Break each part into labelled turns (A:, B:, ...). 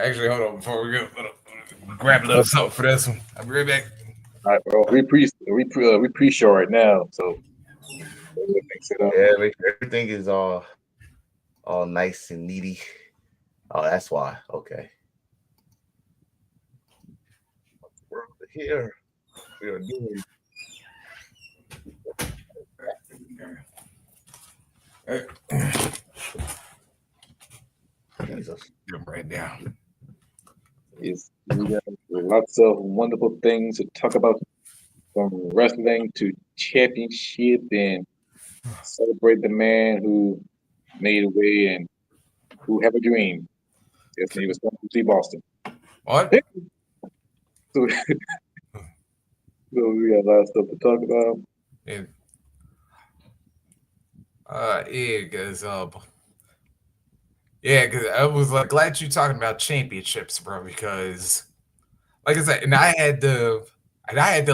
A: Actually, hold on before we go. Grab a little something for this one. I'll be right back.
B: All right, bro. We pre-show right now, so mix it up.
C: Yeah, make sure everything is all nice and needy. Oh, that's why. Okay. We're over here. We are doing Jesus.
A: Jump right down.
B: We got lots of wonderful things to talk about, from wrestling to championship, and celebrate the man who made a way and who have a dream. Yes, he was going to see Boston.
A: What?
B: So, so we got a lot of stuff to talk about.
A: Yeah. Yeah, because I was like glad you talking about championships, bro. Because, like I said, and I had to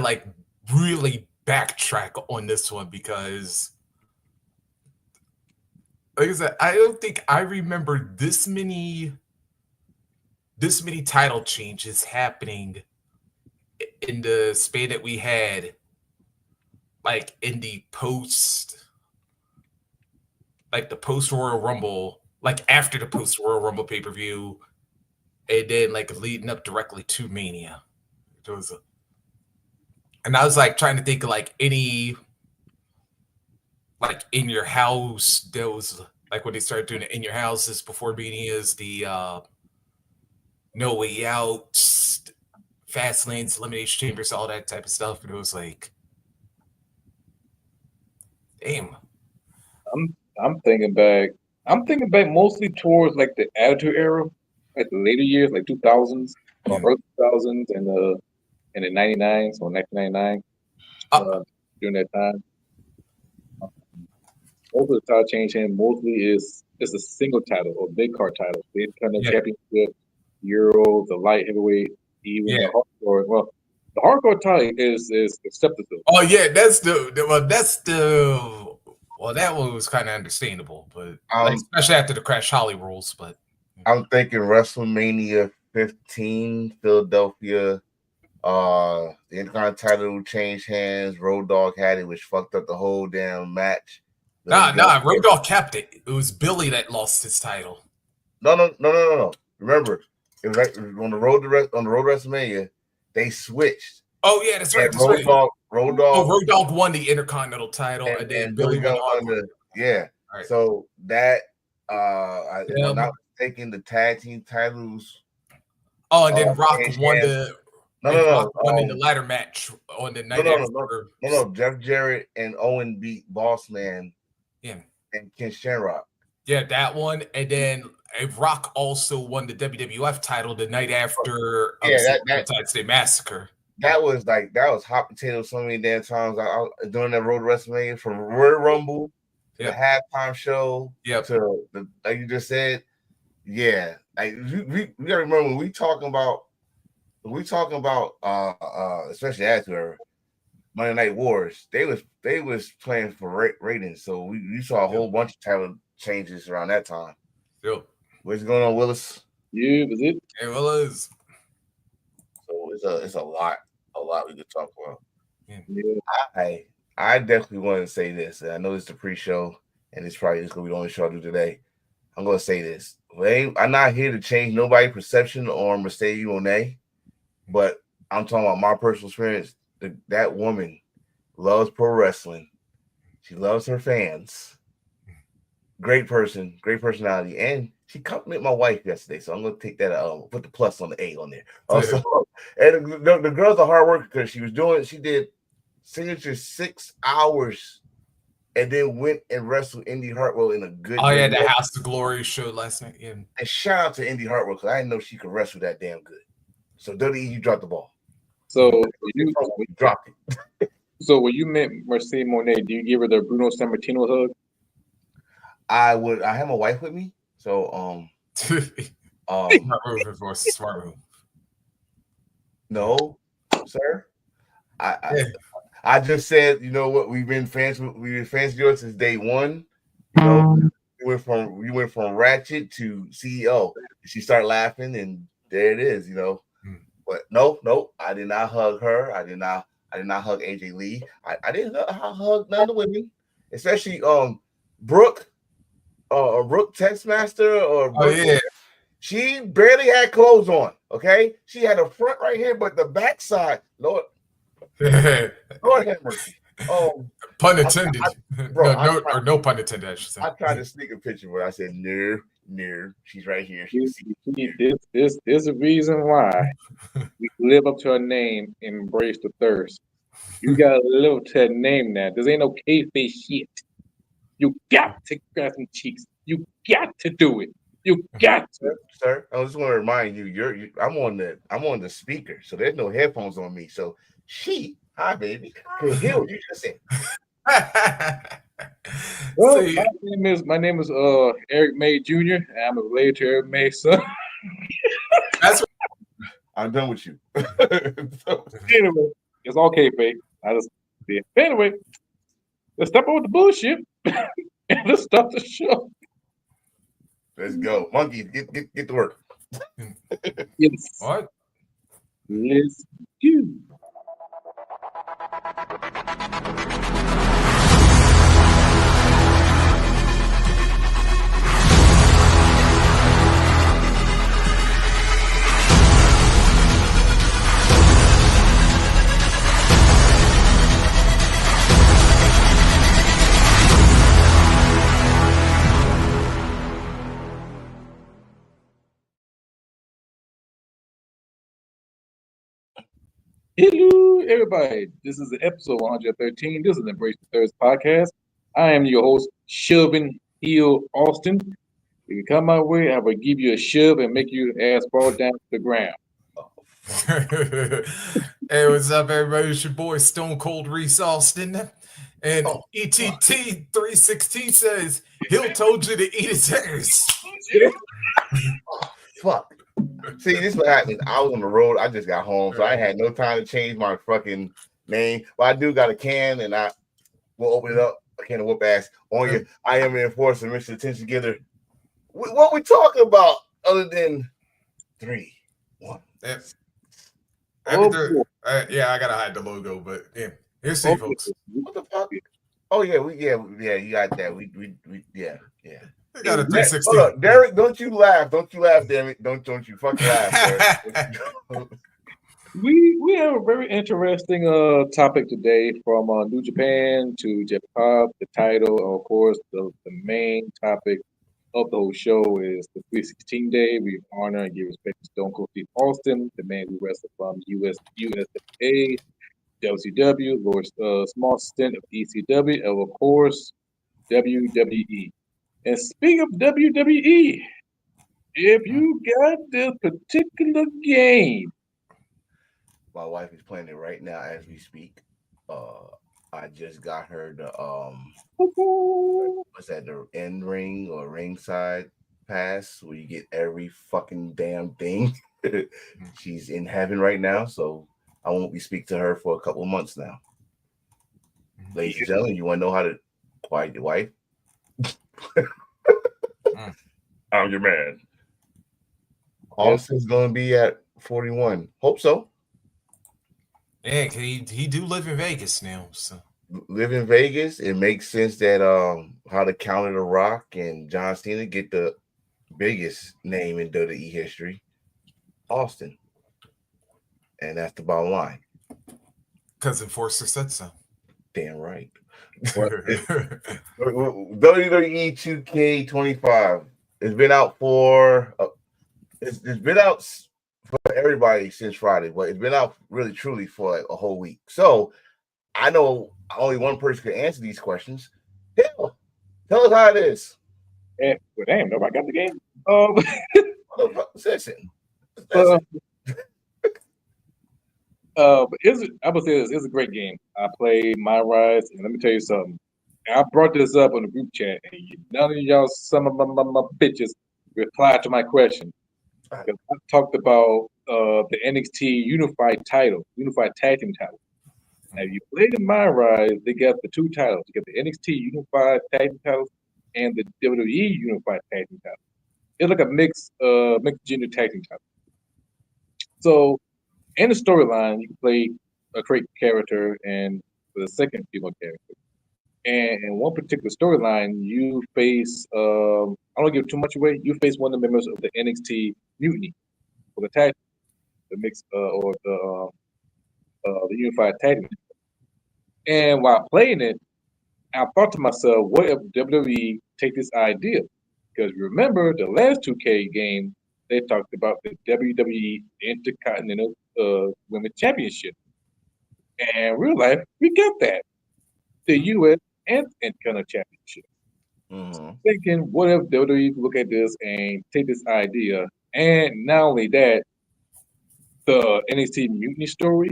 A: like really backtrack on this one because, like I said, I don't think I remember this many title changes happening in the span that we had, like in the post Royal Rumble, like after the post Royal Rumble pay per view, and then like leading up directly to Mania. It was, and I was like trying to think of like any like in your house. There was like when they started doing it in your houses before Mania's, the No Way Out, Fast Lanes, Elimination Chambers, all that type of stuff. And it was like, damn.
B: I'm thinking back. I'm thinking back mostly towards like the Attitude Era, like the later years, like 2000s or
A: Yeah.
B: early 2000s, and the 99s or 1999. During that time, most of the title change in mostly is a single title or big card title. The Intercontinental
A: Yeah.
B: Championship, Euro, the light heavyweight, even
A: Yeah.
B: the hardcore. Well, the hardcore title is acceptable.
A: Oh yeah, well, that one was kind of understandable, but like, especially after the Crash Holly rules. But
C: I'm thinking WrestleMania 15, Philadelphia. The Intercontinental title changed hands. Road Dogg had it, which fucked up the whole damn match.
A: nah, Road Dogg kept it. It was Billy that lost his title.
C: No. Remember, it was like on the road WrestleMania, they switched.
A: Oh yeah, that's right.
C: Road Dogg.
A: Oh, Road Dogg won the Intercontinental title, and then Billy won the hardcore.
C: Yeah.
A: Right.
C: So that if I'm not mistaken, the tag team titles.
A: Oh, and then Rock won won in the ladder match on the night after.
C: No. Jeff Jarrett and Owen beat Boss Man.
A: Yeah.
C: And Ken Shamrock.
A: Yeah, that one, and then Rock also won the WWF title the night after. That State Massacre.
C: That was hot potato so many damn times. I during that road to WrestleMania, from Royal Rumble, the halftime show, to the, like you just said, yeah. Like we gotta remember when we talking about especially after Monday Night Wars, they was playing for ratings, so we saw a whole bunch of talent changes around that time.
A: Yep.
C: What's going on, Willis?
B: Yeah, was it?
A: It was.
C: So it's a lot we could talk about.
B: Yeah.
C: I definitely want to say this. And I know it's the pre-show, and it's probably just gonna be the only show I do today. I'm gonna say this. I'm not here to change nobody's perception on Mercedes Moné, but I'm talking about my personal experience. That woman loves pro wrestling. She loves her fans. Great person, great personality, and she complimented my wife yesterday. So I'm gonna take that. Put the plus on the A on there. Also, and the girl's a hard worker because she did signature 6 hours, and then went and wrestled Indy Hartwell in a good.
A: Oh yeah, the House of Glory show last night. Yeah.
C: And shout out to Indy Hartwell because I didn't know she could wrestle that damn good. So WWE, you dropped the ball.
B: So you
C: dropped it.
B: So when you met Mercedes Moné, do you give her the Bruno Sammartino hug?
C: I have my wife with me, so
A: smart move.
C: No, sir. I just said, you know what? We've been fans of yours since day one. You know, you went from Ratchet to CEO. She started laughing, and there it is,
A: Hmm.
C: But no, I did not hug her. I did not hug AJ Lee. I didn't hug none of the women, especially Brooke, Brooke Textmaster or
A: Oh
C: Brooke.
A: yeah.
C: She barely had clothes on. Okay, she had a front right here, but the back side, Lord have mercy.
A: Pun intended.
C: Bro,
A: No pun intended. I should say.
C: I tried to sneak a picture, but I said no. She's right here.
B: There's a reason why we live up to our name, embrace the thirst. You gotta live up to that name now. This ain't no kayfabe shit. You got to grab some cheeks. You got to do it. You got to.
C: Sir, I just want to remind you, I'm on the speaker, so there's no headphones on me. So hi baby, can hear what you just said.
B: Well, my name is Eric May Jr. and I'm related to Eric May's son.
A: That's
C: I'm done with you.
B: So, anyway, it's all kayfabe. Anyway, let's step over the bullshit and let's start the show.
C: Let's go, monkeys. Get to work.
B: Yes.
A: what?
B: Let's go. Hello, everybody. This is episode 113. This is Embrace the Thirst podcast. I am your host, Shelvin Hill Austin. If you come my way, I will give you a shove and make your ass fall down to the ground.
A: Hey, what's up, everybody? It's your boy Stone Cold Reese Austin. And ETT 316 says, Hill told you to eat his ass.
C: Fuck. See, this is what happened. I was on the road. I just got home, so I had no time to change my fucking name. But I do got a can, and I will open it up. A can of whoop ass on you. I am an enforcer, Mr. Attention Getter. What we talking about other than 3, 1?
A: Yeah.
B: Oh,
A: Yeah, I gotta hide the logo, but yeah, here's see, folks.
C: What the fuck? Oh yeah, you got that. We yeah.
A: We got a
C: Hold
A: 316.
C: up, Derek, don't you laugh, damn it. Don't you fucking laugh, Derek.
B: We have a very interesting topic today, from New Japan to Jeff Cobb. The title, of course, the main topic of the whole show is the 316 Day. We honor and give respect to Stone Cold Steve Austin, the man who wrestled from USWA, WCW, Lord small stint of ECW, and of course, WWE. And speaking of WWE, if you got this particular game,
C: My wife is playing it right now as we speak. I just got her the what's that, the end ring or ringside pass where you get every fucking damn thing. She's in heaven right now, so I won't be speaking to her for a couple of months now. Ladies and gentlemen, you want to know how to quiet your wife? I'm your man. Austin's gonna be at 41. Hope so.
A: Yeah, he do live in Vegas now, so
C: Live in Vegas. It makes sense that how to counter the Rock and John Cena get the biggest name in WWE history, Austin, and that's the bottom line.
A: because Enforcer said so.
C: Damn right. WWE 2K25. It's been out for it's been out for everybody since Friday, but it's been out really truly for like a whole week. So I know only one person can answer these questions. Hell, tell us how it is.
B: well, damn, nobody got the game.
C: Listen.
B: But I would say it's a great game. I played My Rise, and let me tell you something. I brought this up on the group chat, and none of y'all, some of my bitches, replied to my question. Because I talked about the NXT Unified Tag Team title. Now, if you played in My Rise, they got the two titles. You got the NXT Unified Tag Team titles and the WWE Unified Tag Team title. It's like a mixed gender tag team title. So in the storyline, you can play a great character and the second female character. And in one particular storyline, you face I don't give too much away. You face one of the members of the NXT Mutiny for the tag, the mix or the unified tag. Team. And while playing it, I thought to myself, what if WWE take this idea? Because remember the last 2K game, they talked about the WWE Intercontinental Women's Championship. And in real life, we got that. The US and Intercontinental Championship.
C: Mm-hmm.
B: Thinking, what if WWE look at this and take this idea? And not only that, the NXT Mutiny story,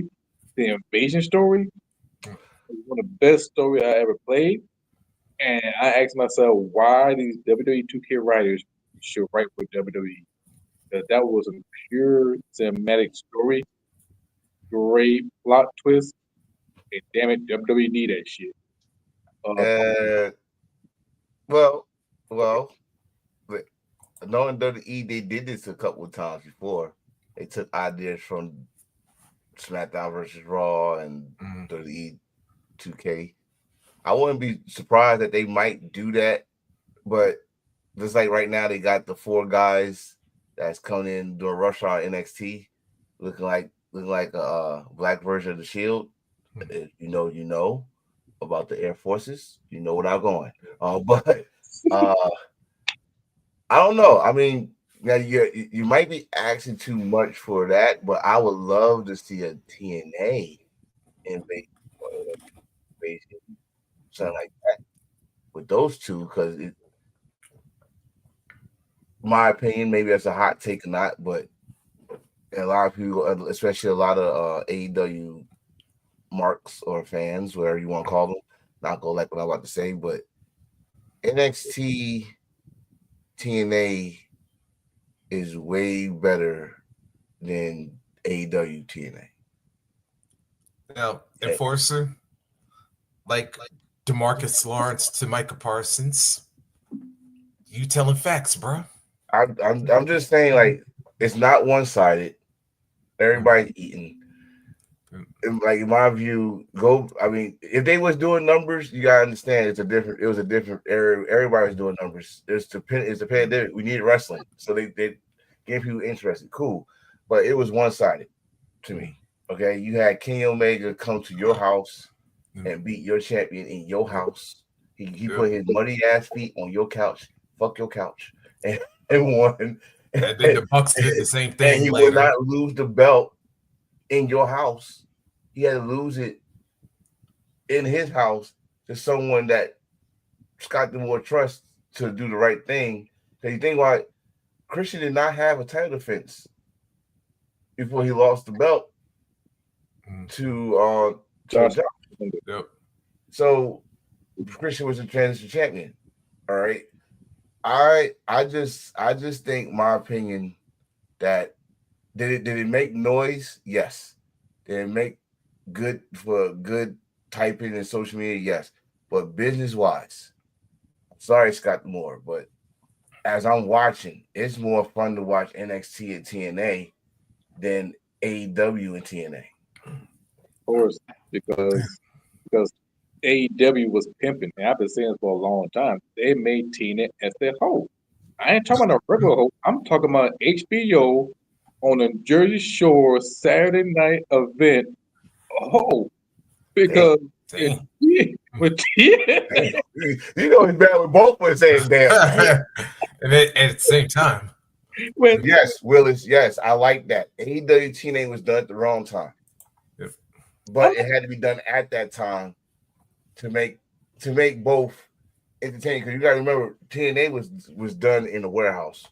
B: the invasion story, is one of the best stories I ever played. And I asked myself why these WWE 2K writers should write for WWE. Because that was a pure cinematic story, great plot twist, and damn it, WWE need that shit.
C: Well, but knowing WWE, they did this a couple of times before. They took ideas from SmackDown versus Raw and WWE 2K. I wouldn't be surprised that they might do that, but just like right now, they got the 4 guys that's coming in doing Rush Hour NXT, looking like a black version of the Shield. If you know about the Air Forces. You know where I'm going. But I don't know. I mean, now you might be asking too much for that, but I would love to see a TNA invasion, something like that with those two, because my opinion, maybe that's a hot take or not, but a lot of people, especially a lot of AEW marks or fans, whatever you want to call them, not go like what I'm about to say, but NXT TNA is way better than AEW TNA.
A: Now, Enforcer, like DeMarcus Lawrence to Micah Parsons, you telling facts, bro.
C: I'm just saying, like, it's not one sided. Everybody's eating. Like, in my view, I mean, if they was doing numbers, you gotta understand it was a different area. Everybody was doing numbers. It's the pandemic. We needed wrestling, so they gave people interested. Cool, but it was one sided to me. Okay, you had Kenny Omega come to your house and beat your champion in your house. He put his muddy ass feet on your couch, fuck your couch, and won.
A: And then the Bucks did the same thing.
C: And he
A: later.
C: would not lose the belt in your house. He had to lose it in his house to someone that Scott D'Amore trusts to do the right thing. Because you think why Christian did not have a title defense before he lost the belt to Josh.
A: Yep.
C: So Christian was a transition champion. All right. I just think, my opinion, that did it make noise? Yes. Did it make good typing in social media? Yes. But business wise, sorry, Scott Moore, but as I'm watching, it's more fun to watch NXT and TNA than AEW and TNA.
B: Of course, because AEW was pimping, and I've been saying this for a long time. They made TNA as their hoe. I ain't talking about a regular hoe. I'm talking about HBO on a Jersey Shore Saturday night event. Oh, because with TNA,
C: you know it's bad with both of us saying damn.
A: And then at the same time,
C: yes, Willis, yes, I like that. AEW TNA was done at the wrong time, but it had to be done at that time to make both entertaining. Because you got to remember, TNA was done in a warehouse,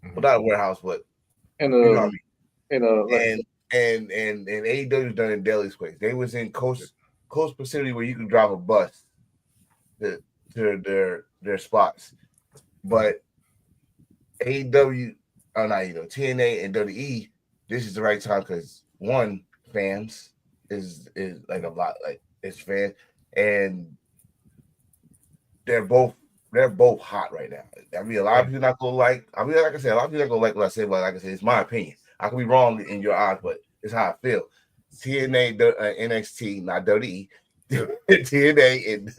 C: well, not a warehouse, but
B: and
C: AEW was done in Daily's place. They was in close proximity where you can drive a bus to their spots, but AEW, TNA and WWE, this is the right time because one, fans is like a lot, like it's fans, and they're both hot right now. I mean, a lot of people not gonna like. I mean, like I said, a lot of people not gonna like what I say, but like I said, it's my opinion. I could be wrong in your eyes, but it's how I feel. TNA, NXT, not WWE, TNA and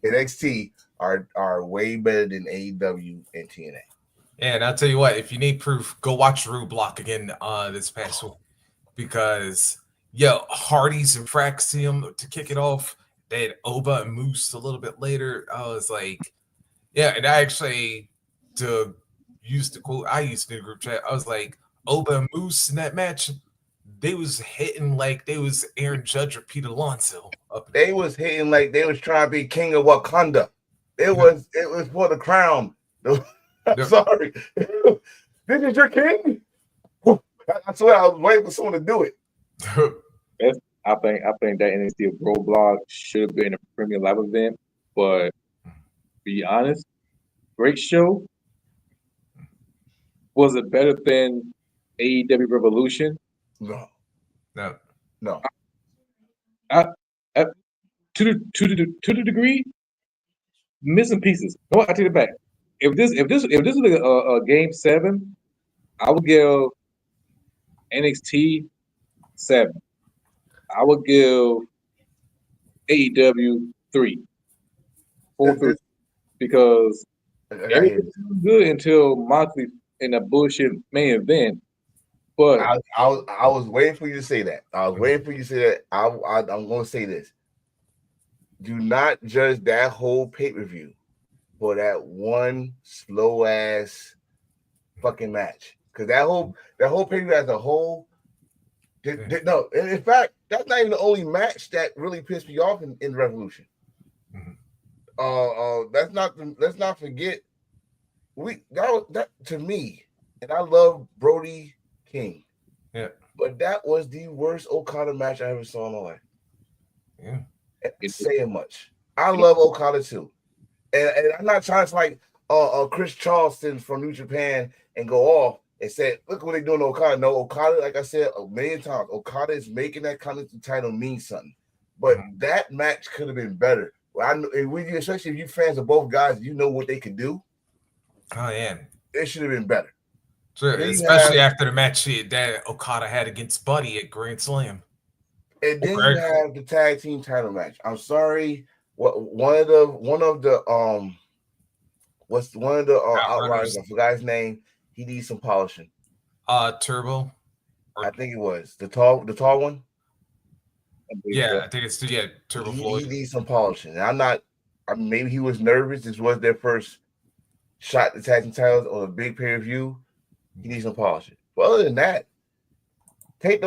C: NXT are way better than AEW and TNA.
A: And I'll tell you what, if you need proof, go watch Roadblock again this past week. Because, Hardy's and Fraxium to kick it off. They had Oba and Moose a little bit later. I was like, and I actually, to use the quote I used in the group chat, I was like, Oba and Moose in that match, they was hitting like they was Aaron Judge or Pete Alonso.
C: They was hitting like they was trying to be king of Wakanda. It was for the crown. I'm sorry. This is your king? I swear I was waiting for someone to do it.
B: I think that NXT Roadblock should have been a Premier Live event, but be honest, great show. Was it better than AEW Revolution?
C: No.
B: To the degree, missing pieces. No, I take it back. If this was a game 7, I would give NXT 7. I would give AEW 3, 4, 3, because everything was good until Moxley in a bullshit main event. But
C: I was waiting for you to say that. I'm going to say this. Do not judge that whole pay-per-view for that one slow ass fucking match. Because that whole pay-per-view as a whole, no. In fact, that's not even the only match that really pissed me off in Revolution. Let's not forget that to me, and I love Brody King.
A: Yeah.
C: But that was the worst Okada match I ever saw in my life.
A: Yeah.
C: It's saying much. I love Okada too. And I'm not trying to like Chris Charleston from New Japan and go off and say, look what they're doing to Okada. No, Okada, like I said a million times, Okada is making that Continental title mean something. But that match could have been better. Well, especially if you fans of both guys, you know what they could do.
A: Oh, yeah.
C: It should have been better.
A: Sure, especially after the match that Okada had against Buddy at Grand Slam.
C: And then you have the tag team title match. I'm sorry, one of the Outriders, I forgot his name. He needs some polishing.
A: Turbo.
C: I think it was the tall one.
A: Yeah, I think it's Turbo Floyd.
C: He needs some polishing. Maybe he was nervous. This was their first shot at the tag team titles on a big pay-per-view. He needs some polishing. But other than that, take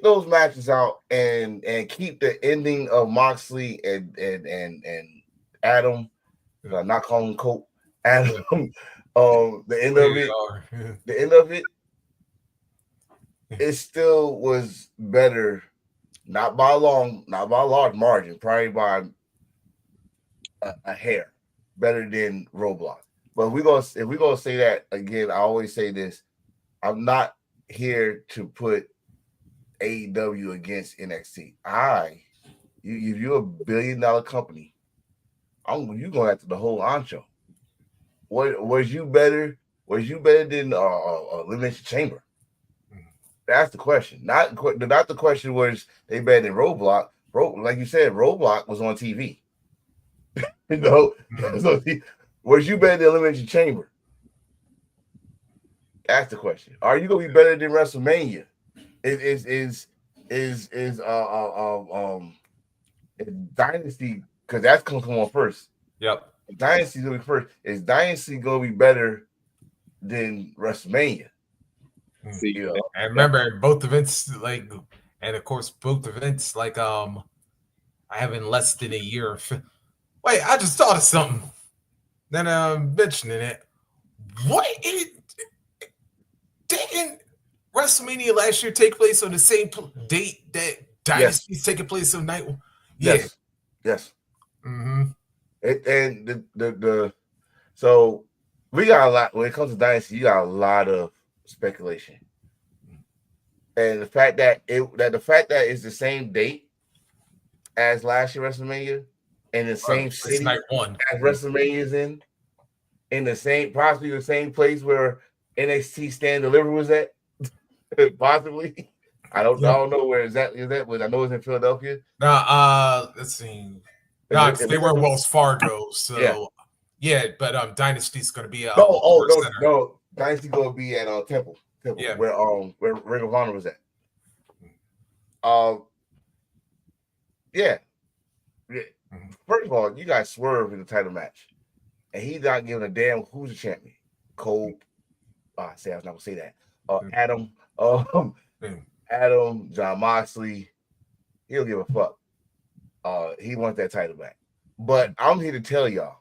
C: those matches out and keep the ending of Moxley and Adam. I'm not calling him Colt. Adam. The end of it, it still was better, not by a large margin, probably by a hair, better than Roadblock. But if we're gonna say that again, I always say this: I'm not here to put AEW against NXT. If you're a $1 billion company, you're going after the whole ancho. Was you better than Elimination Chamber? That's the question. Not the question was they better than Roadblock. Like you said, Roadblock was on TV. Was you better than Elimination Chamber? That's the question. Are you gonna be better than WrestleMania? Is Dynasty, because that's gonna come on first.
A: Yep.
C: Dynasty's gonna be first. Is Dynasty gonna be better than WrestleMania?
B: See,
A: I remember both events, I have in less than a year. Wait, I just thought of something. Then I'm mentioning it. Didn't WrestleMania last year take place on the same date that Dynasty's taking place on night one? Yeah.
C: Yes.
A: Mm-hmm.
C: So we got a lot when it comes to Dynasty. You got a lot of speculation, and the fact that it's the same date as last year WrestleMania, in the same city
A: night one
C: as WrestleMania is in the same, possibly the same place where NXT Stand Deliver was at. Possibly. I don't know where exactly is that, but I know it's in Philadelphia.
A: Let's see. No, they were Wells Fargo, so yeah, but Dynasty's going to be
C: no. Dynasty going to be at Temple,
A: yeah,
C: where Ring of Honor was at. Yeah. First of all, you got Swerve in the title match, and he's not giving a damn who's the champion. Cole, I was not gonna say that. Adam, Adam, John Moxley, he don't give a fuck. He wants that title back. But I'm here to tell y'all,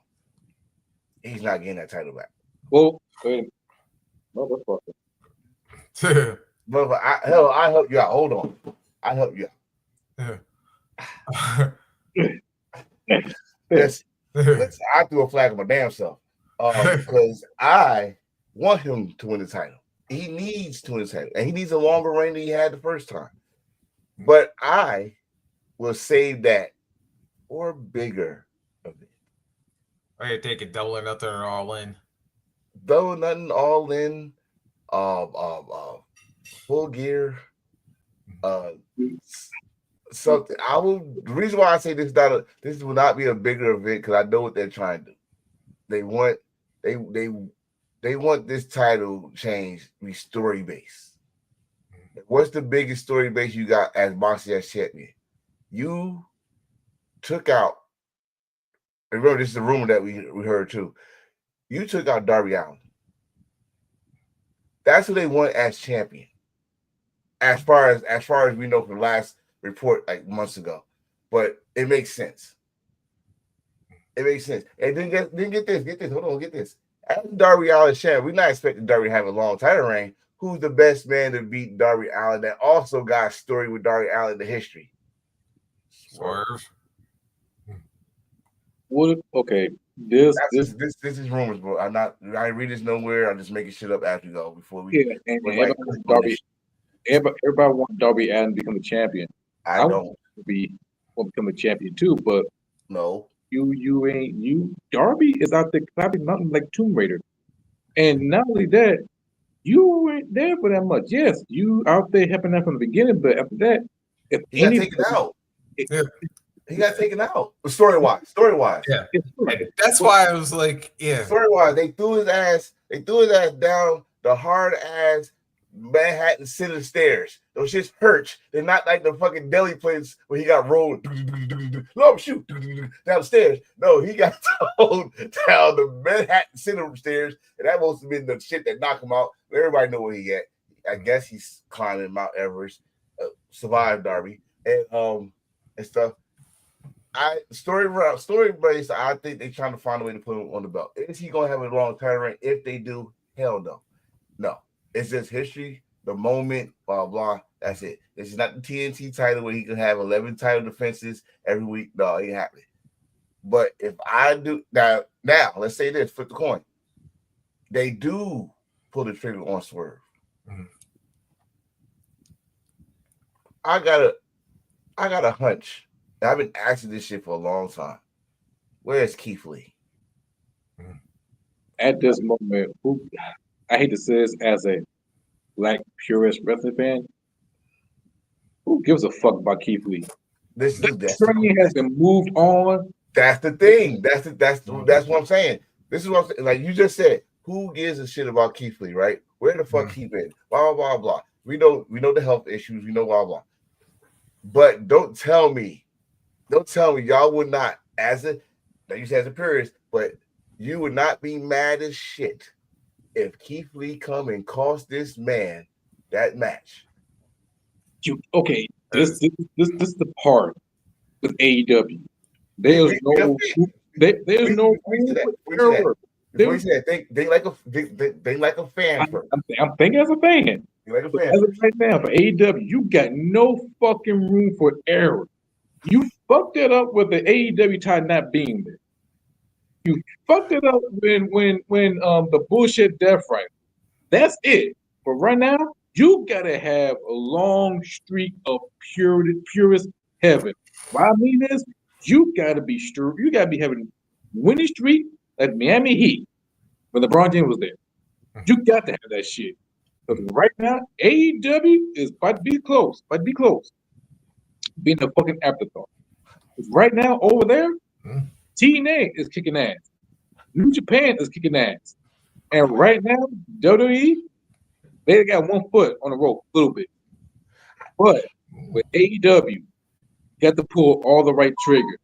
C: he's not getting that title back.
B: Well, motherfucker.
C: But I help you out. Hold on. I help you out. Yes. I threw a flag on my damn self. Because I want him to win the title. He needs to win the title. And he needs a longer reign than he had the first time. But I will save that or bigger of it.
A: I take it double or nothing or all in.
C: Double nothing, all in, full gear, something. The reason why I say this will not be a bigger event because I know what they're trying to do. They want this title change to be story based. What's the biggest story base you got as Moxley as champion? You took out. Remember, this is a rumor that we heard too. You took out Darby Allin. That's who they want as champion. As far as we know from the last report like months ago, but it makes sense. It makes sense. And then get this. Hold on, get this. As Darby Allin champ, we're not expecting Darby to have a long title reign. Who's the best man to beat Darby Allin that also got a story with Darby Allin in the history?
A: Swerve.
B: What? Okay, this
C: is rumors, bro. I didn't read this nowhere. I'm just making shit up as we go before we.
B: Yeah, and everybody wants Darby Allin to become a champion.
C: I don't
B: want to become a champion too, but
C: no,
B: you ain't. Darby is out there clapping nothing like Tomb Raider, and not only that, you weren't there for that much. Yes, you out there helping out from the beginning, but after that, if
C: he got taken out. He got taken out. Story wise.
A: Yeah. That's why I was like, yeah.
C: Story wise, they threw his ass down the hard ass Manhattan Center stairs. Those shits hurt. They're not like the fucking deli place where he got rolled. No, shoot downstairs. No, he got thrown down the Manhattan Center stairs, and that must have been the shit that knocked him out. Everybody know where he at. I guess he's climbing Mount Everest. Survived Darby and stuff. Story based. I think they're trying to find a way to put him on the belt. Is he gonna have a long title reign? If they do, hell no. No. It's just history, the moment, blah, blah. That's it. This is not the TNT title where he can have 11 title defenses every week. No, it ain't happening. But if I do now, let's say this, flip the coin. They do pull the trigger on Swerve. Mm-hmm. I got a hunch. I've been asking this shit for a long time. Where's Keith Lee?
B: At this moment, I hate to say this as a black purist wrestling fan, who gives a fuck about Keith Lee? This train has been moved on.
C: That's the thing. That's what I'm saying. This is what I'm saying. Like you just said, who gives a shit about Keith Lee, right? Where the fuck he been? Blah, blah, blah. We know the health issues. We know blah, blah. But don't tell me y'all would not, like you said as a purist, but you would not be mad as shit if Keith Lee come and cost this man that match.
B: This is the part with AEW. There's no error. They like a fan. I'm thinking as a fan. Like a fan. As of right now, for AEW, you got no fucking room for error. You fucked it up with the AEW title not being there. You fucked it up when the bullshit death right. That's it. But right now, you gotta have a long streak of purest heaven. What I mean is, you gotta be having winning streak like Miami Heat when LeBron James was there. You got to have that shit. Because right now, AEW is about to be close. Being a fucking afterthought. 'Cause right now, over there,
A: Mm.
B: TNA is kicking ass. New Japan is kicking ass. And right now, WWE, they got one foot on the rope a little bit. But with AEW, you got to pull all the right triggers.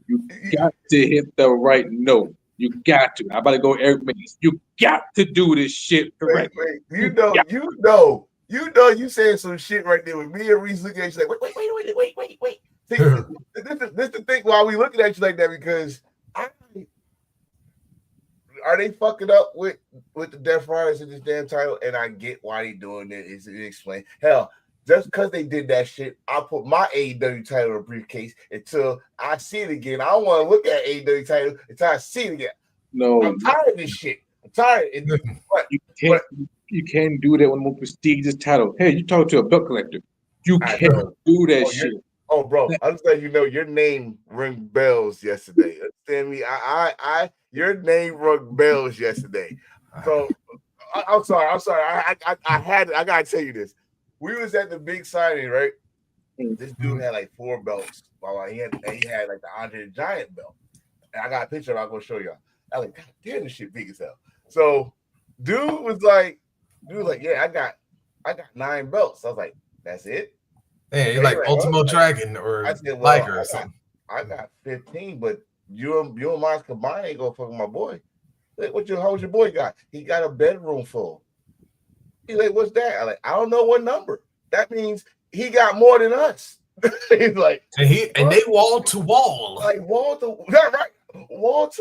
B: You got to hit the right note. You got to. I'm about to go Eric Mays. You got to do this shit correct.
C: Wait. You saying some shit right there with me and Reese looking at you like, wait. See, this the thing why we looking at you like that because are they fucking up with the Death Riders in this damn title? And I get why they doing it. Is it explain? Hell, just because they did that shit, I put my AEW title in a briefcase until I see it again. I don't want to look at AEW title until I see it again.
B: No,
C: I'm tired of this shit. I'm tired.
B: You can't do that with a more prestigious title. Hey, you talk to a belt collector. You can't do that shit.
C: Oh, bro, I'm just letting you know your name rang bells yesterday. Understand me? Your name rung bells yesterday. So I'm sorry. I gotta tell you this. We was at the big signing, right? This dude had like 4 belts. While he had like the Andre the Giant belt. And I got a picture I'm gonna show y'all. I was like, God damn, this shit big as hell. So dude was like, yeah, I got 9 belts. I was like, that's it?
A: Hey, like Ultimo Dragon or Liger or something.
C: I got 15, but you and mine combined ain't gonna fuck with my boy. Like, how's your boy got? He got a bedroom full. He's like, what's that? I'm like, I don't know what number. That means he got more than us. He's like,
A: and they wall to wall.
C: Like wall to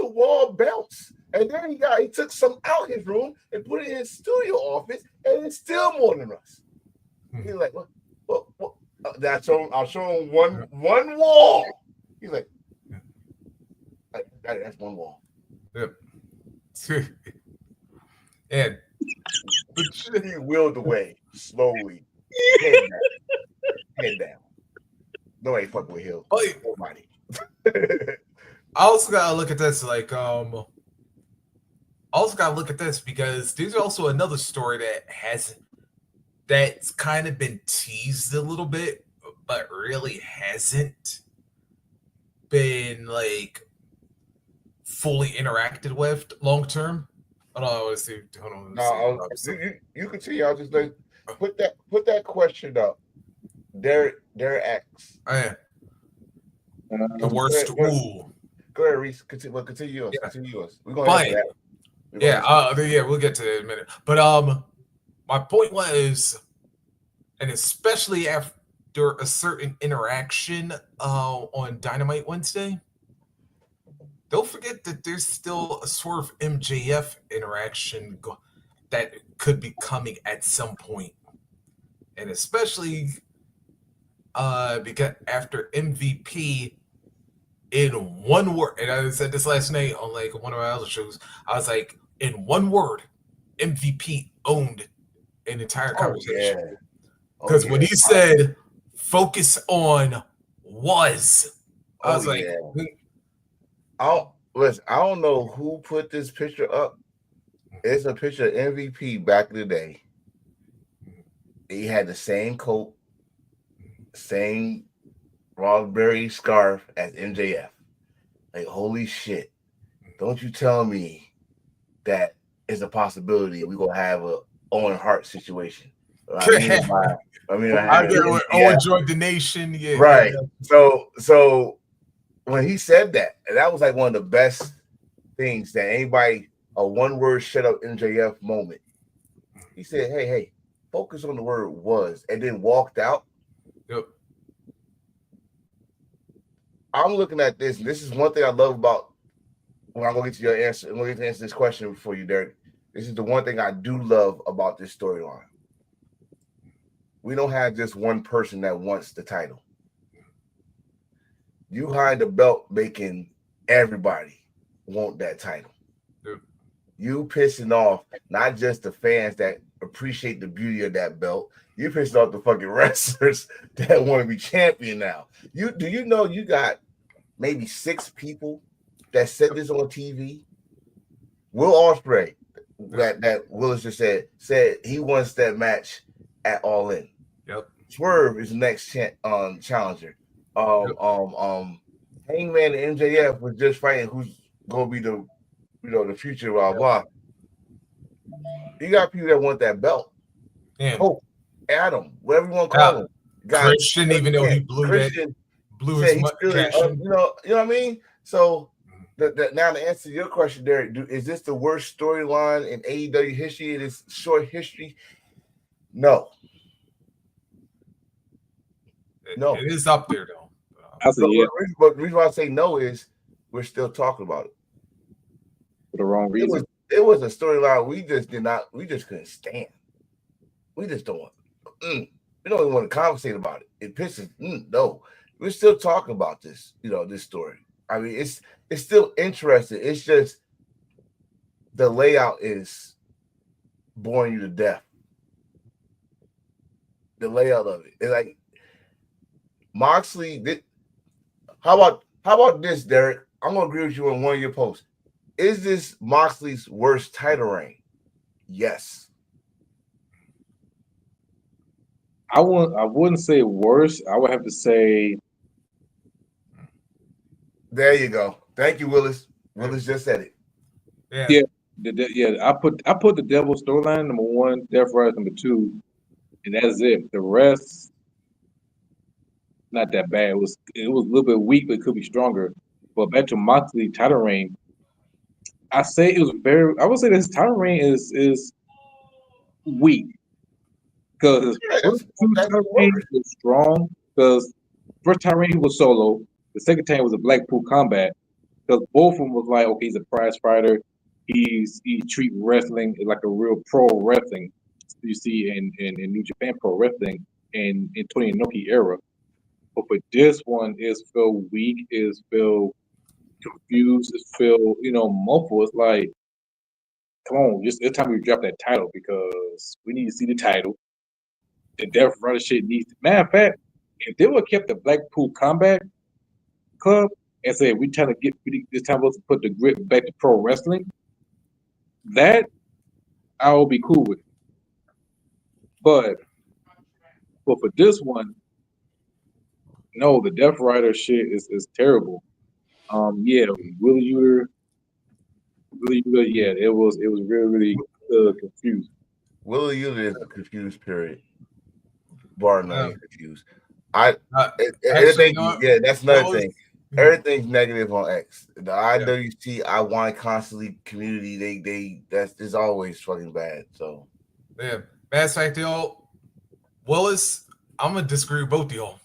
C: wall belts. And then he took some out his room and put it in his studio office, and it's still more than us. He's like, what? I'll show him one wall. He's like, that's one wall.
A: Yep. And
C: he wheeled away slowly. Head down. Nobody fuck with Hill. Nobody.
A: I also gotta look at this because there's also another story that's kind of been teased a little bit, but really hasn't been like fully interacted with long term. Hold on, let's see. Hold on.
C: No, you continue. I'll just like put that question up. Their X.
A: Oh, yeah. The worst.
C: Go ahead, Reese. Continue yours.
A: Yeah.
C: Continue yours. We're gonna answer
A: that. We'll get to it in a minute. But my point was, and especially after a certain interaction on Dynamite Wednesday, don't forget that there's still a Swerve MJF interaction that could be coming at some point. And especially because after MVP, in one word, and I said this last night on like one of our other shows, I was like, in one word, MVP owned an entire conversation. Because when he said focus on was, I was like,
C: I don't know who put this picture up. It's a picture of MVP back in the day. He had the same coat, same raspberry scarf as MJF. Like, holy shit. Don't you tell me that is a possibility we're going to have a Owen Hart situation. I
A: joined the nation. Yeah.
C: Right. So when he said that, and that was like one of the best things that anybody, a one-word shut up MJF moment. He said, hey, focus on the word was, and then walked out.
A: Yep.
C: I'm looking at this, and this is one thing I love about when I'm going to get to your answer. I'm going to answer this question for you, Derek. This is the one thing I do love about this storyline. We don't have just one person that wants the title. You hide the belt making everybody want that title.
A: Yep.
C: You pissing off not just the fans that appreciate the beauty of that belt. You pissing off the fucking wrestlers that want to be champion now. Do you know you got maybe 6 people that said this on TV? Will Ospreay, that Willis just said he wants that match at All In.
A: Yep.
C: Swerve is the next challenger. Hangman and MJF was just fighting who's gonna be the the future, blah blah. You got people that want that belt.
A: Yeah.
C: Hope, Adam, whatever you want to call him.
A: Christian, even though he blew his cash.
C: You know what I mean? So now to answer your question, Derek, is this the worst storyline in AEW history? In its short history? No.
A: It is up there though.
C: But the reason why I say no is we're still talking about it
B: for the wrong reason.
C: It was a storyline we just couldn't stand. We just don't we don't even want to conversate about it. It pisses no. We're still talking about this, this story. I mean, it's still interesting. It's just the layout is boring you to death. The layout of it. It's like Moxley. How about this, Derek? I'm gonna agree with you on one of your posts. Is this Moxley's worst title reign? Yes.
B: I wouldn't say worse. I would have to say.
C: There you go. Thank you, Willis. Willis just said it.
B: Yeah. I put the Devil storyline number 1, Death Rider number 2, and that's it. The rest, not that bad. It was a little bit weak, but it could be stronger. But back to Moxley title reign, I would say this title reign is weak because first 2 title reigns was strong because first title reign was solo. The second time was a Blackpool Combat because both of them was like, okay, he's a prize fighter. He treat wrestling like a real pro wrestling. You see in New Japan Pro Wrestling and in Tony Inoki era. But for this one, it's feel weak, it's feel confused, it's feel muffled. It's like, come on, just it's time we drop that title because we need to see the title. The Death Rider shit needs to. Matter of fact, if they would have kept the Blackpool Combat Club and said we trying to get this time to put the grip back to pro wrestling, that I will be cool with. But for this one, no, the Death Rider shit is terrible. Willie Uter, yeah, it was really confused.
C: Willie Uter is a confused period. Bar none, confused. That's another thing. Everything's negative on X. The IWC, I whine constantly community. That's always fucking bad. So
A: yeah, bad fact, y'all. Willis, I'm gonna disagree with both of y'all.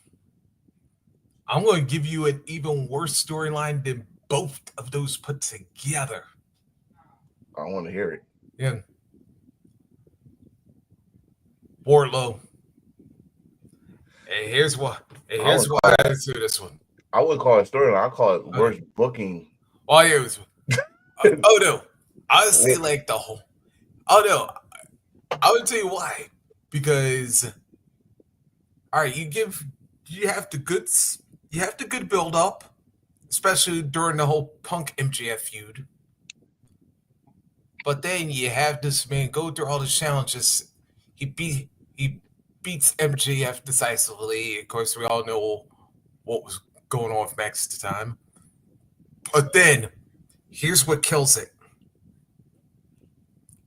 A: I'm gonna give you an even worse storyline than both of those put together.
C: I want to hear it.
A: Yeah. Wardlow. And here's why. I answer this one.
C: I wouldn't call it storyline. I call it worst booking.
A: Oh yeah, it was. Oh no, I would say like the whole. Oh no, I would tell you why. Because, all right, you have the good build up, especially during the whole Punk MJF feud. But then you have this man go through all the challenges. He beats MJF decisively. Of course, we all know what was going on with Max at the time. But then, here's what kills it.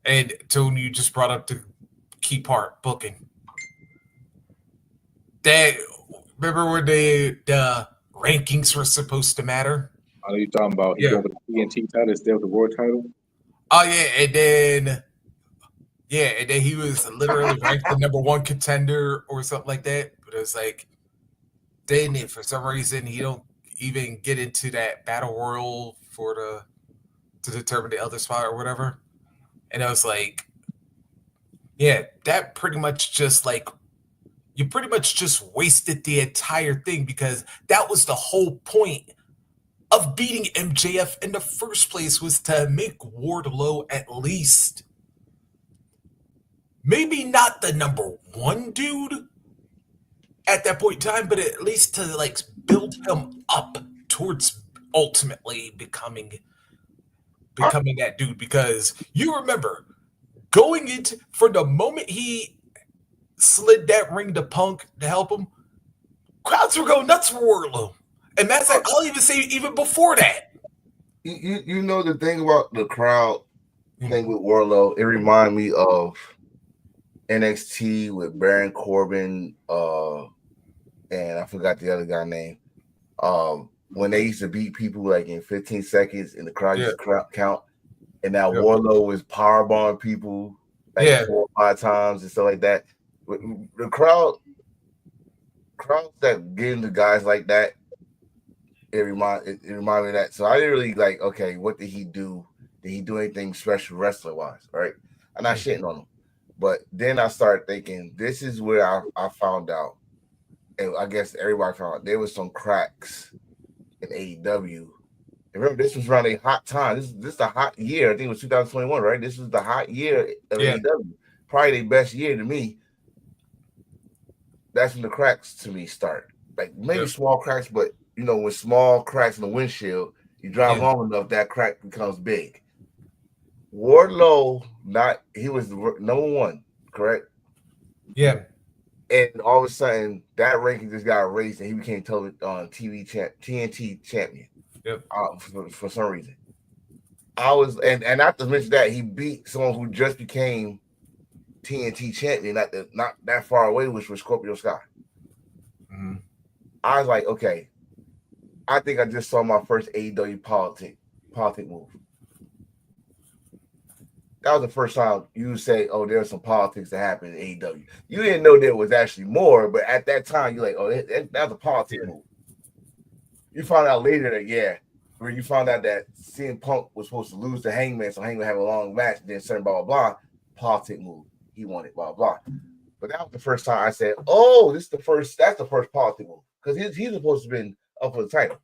A: And Tony, you just brought up the key part, booking. Remember when the rankings were supposed to matter?
B: I know you're talking about the TNT title instead of the World title.
A: Oh yeah, and then he was literally ranked the number 1 contender or something like that. But it was like, then for some reason he don't even get into that battle royal to determine the other spot or whatever. And I was like, yeah, that pretty much just like you pretty much just wasted the entire thing because that was the whole point of beating MJF in the first place was to make Wardlow at least maybe not the number 1 dude at that point in time, but at least to like build him up towards ultimately becoming that dude. Because you remember going into for the moment he slid that ring to Punk to help him, crowds were going nuts for Wardlow. And that's like, I'll even say even before that.
C: You know the thing about the crowd thing with Wardlow, it reminded me of NXT with Baron Corbin, and I forgot the other guy's name. When they used to beat people like in 15 seconds and the crowd used to count, and now Wardlow was powerbombing people like 4 or 5 times and stuff like that. The crowds that get into guys like that, it reminded me of that. So I didn't really like, okay, what did he do? Did he do anything special wrestler wise? Right? I'm not shitting on him. But then I started thinking, this is where I found out, and I guess everybody found out there was some cracks in AEW. Remember, this was around a hot time. This is the hot year. I think it was 2021, right? This was the hot year of AEW. Probably the best year to me. That's when the cracks to me start. Like maybe small cracks, but you know, when small cracks in the windshield, you drive long enough, that crack becomes big. Wardlow, he was number 1, correct? Yeah. And all of a sudden, that ranking just got raised, and he became TNT champion. Yep. For some reason, and not to mention that he beat someone who just became TNT champion, not that far away, which was Scorpio Sky. Mm-hmm. I was like, okay, I think I just saw my first AEW politic move. That was the first time you say, oh, there's some politics that happened in AEW. You didn't know there was actually more, but at that time, you're like, oh, that was a politic move. You found out later that, where you found out that CM Punk was supposed to lose to Hangman, so Hangman had a long match, then certain blah, blah, blah, politic move. He wanted blah, blah. But that was the first time I said, oh, that's the first politic move. Because he's supposed to have been up for the title.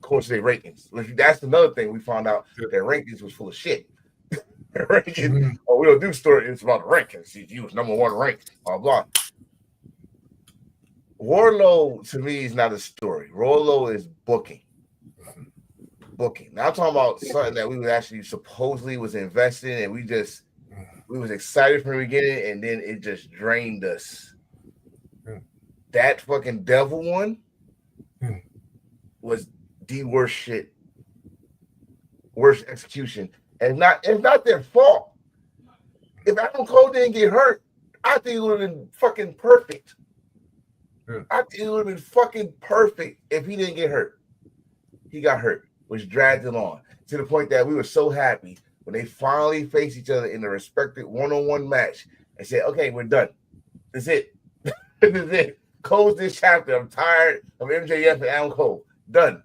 C: According to their rankings. That's another thing we found out, their rankings was full of shit. Rankings, we don't do story, it's about the rankings. He was number 1 ranked, blah, blah. Wardlow, to me, is not a story. Wardlow is booking. Now I'm talking about something that we was actually supposedly was invested in, and we was excited from the beginning, and then it just drained us. That fucking devil one was the worst shit. Worst execution. And it's not their fault. If Adam Cole didn't get hurt, I think it would have been fucking perfect. I think it would have been fucking perfect if he didn't get hurt. He got hurt, which dragged it on to the point that we were so happy when they finally faced each other in the respective one-on-one match and said, okay, we're done. That's it. This is it. Close this chapter. I'm tired of MJF and Adam Cole. Done.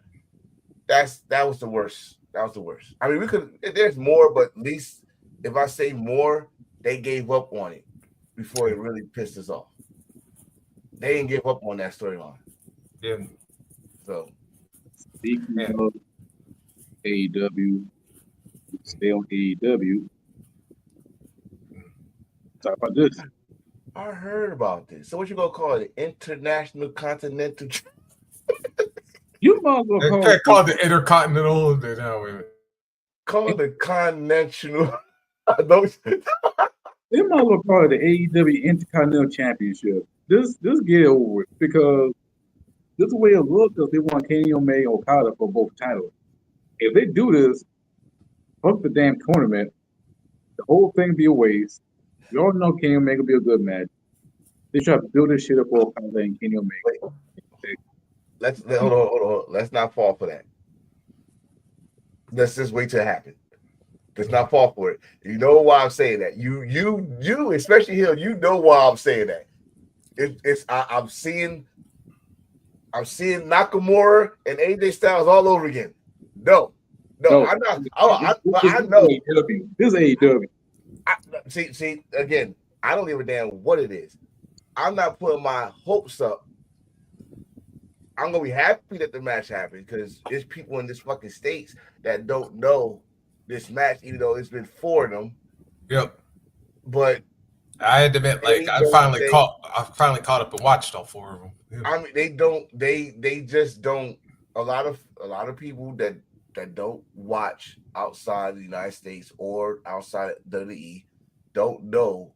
C: That was the worst. That was the worst. I mean, there's more, but at least if I say more, they gave up on it before it really pissed us off. They didn't give up on that storyline. Yeah. So,
B: speaking of AEW, stay on AEW. Talk about this.
C: I heard about this. So what you gonna call it? International Continental?
B: You might as well
A: call it the Intercontinental.
C: Call it the Continental.
B: They might as well call it the AEW Intercontinental Championship. This get over with, because this is the way it looks if they want Kenny Omega or Okada for both titles. If they do this, fuck the damn tournament. The whole thing be a waste. We all know Kenny Omega be a good match. They try to build this shit up for Okada and Kenny Omega.
C: Hold on. Let's not fall for that. Let's just wait till it happens. Let's not fall for it. You know why I'm saying that. You, especially Hill, you know why I'm saying that. I'm seeing Nakamura and AJ Styles all over again. No, I'm not. I know.
B: This is AEW.
C: See, again, I don't give a damn what it is. I'm not putting my hopes up. I'm gonna be happy that the match happened because there's people in this fucking states that don't know this match, even though it's been for them. Yep. But
A: I had to admit, like, I finally caught up and watched all 4 of them.
C: Yeah. I mean, they just don't. A lot of people that that don't watch outside the United States or outside WWE don't know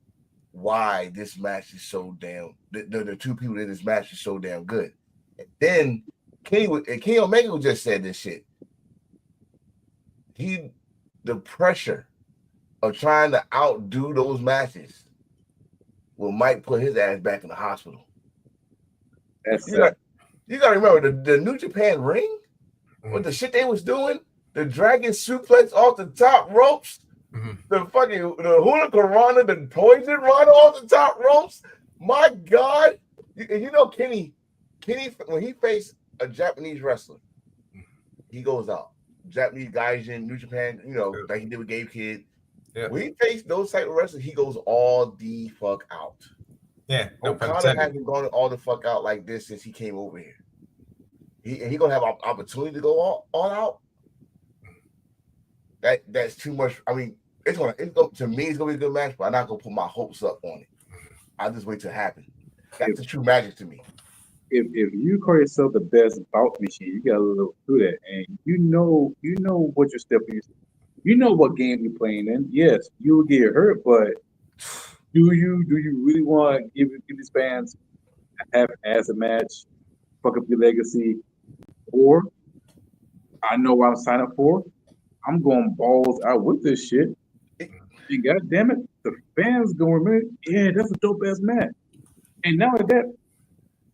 C: why this match is so damn. The two people in this match is so damn good. And then Kenny Omega just said this shit. The pressure of trying to outdo those matches might put his ass back in the hospital.
B: That's
C: You gotta remember the New Japan ring with the shit they was doing, the dragon suplex off the top ropes, the hurricanrana, the poison rana off the top ropes. My God, you know Kenny when he faced a Japanese wrestler, he goes out. Japanese guys in New Japan, like he did with Gabe Kidd. Yeah. When he faced those type of wrestlers, he goes all the fuck out.
A: Yeah,
C: Okada hasn't gone all the fuck out like this since he came over here. He gonna have an opportunity to go all out. That's too much. I mean, to me it's gonna be a good match, but I'm not gonna put my hopes up on it. I'll just wait till it happens. That's the true magic to me.
B: If you call yourself the best bout machine, you gotta look through that, and you know what you're stepping into. You know what game you're playing in. Yes, you will get hurt, but do you really want to give these fans a half-ass match, fuck up your legacy, or I know what I'm signing up for. I'm going balls out with this shit. And God damn it, the fans gonna remember. Yeah, that's a dope ass match. And not only that,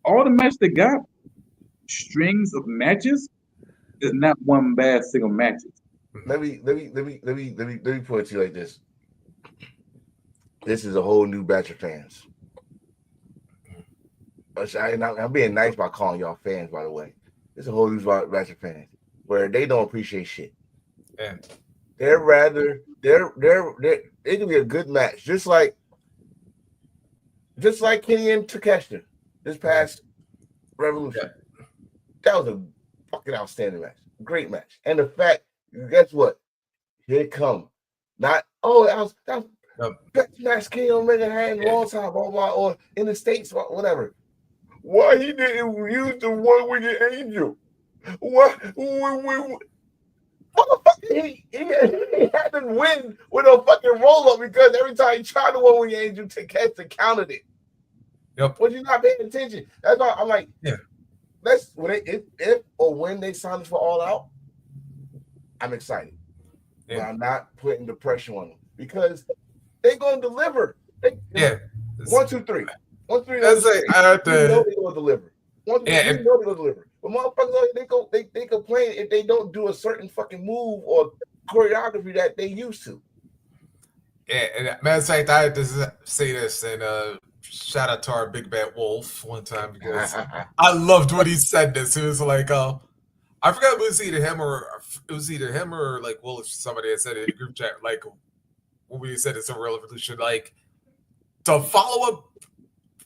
B: all the matches they got, strings of matches, is not one bad single matches.
C: Let me put it to you like this. This is a whole new batch of fans. I'm being nice by calling y'all fans, by the way. This is a whole new batch of fans where they don't appreciate shit.
A: Yeah.
C: It can be a good match, just like Kenny and Takeshita this past Revolution. Yeah. That was a fucking outstanding match, great match, and the fact, guess what? Here it come. That was best match Kenny Omega had in a long time, blah, blah, or in the States, whatever. Why he didn't use the one with the Angel? What? Motherfucker, he had to win with a fucking roll up because every time he tried to win with the Angel, Takeshita counted it.
A: Yep.
C: Was you not paying attention? That's why I'm like,
A: yeah.
C: If or when they sign for All Out, I'm excited. Yeah. But I'm not putting the pressure on them because they're gonna deliver. 1, 2, 3. 1, 3.
A: That's like
C: they're gonna deliver. 1, 2, 3. They're gonna deliver. But motherfuckers, they complain if they don't do a certain fucking move or choreography that they used to.
A: Yeah, and matter of fact, I had to say this and shout out to our big bad Wolf one time because I loved when he said this. It was like, I forgot if it was either him or like Wolf. Somebody had said it in the group chat, like when we said it's a real revolution, like to follow up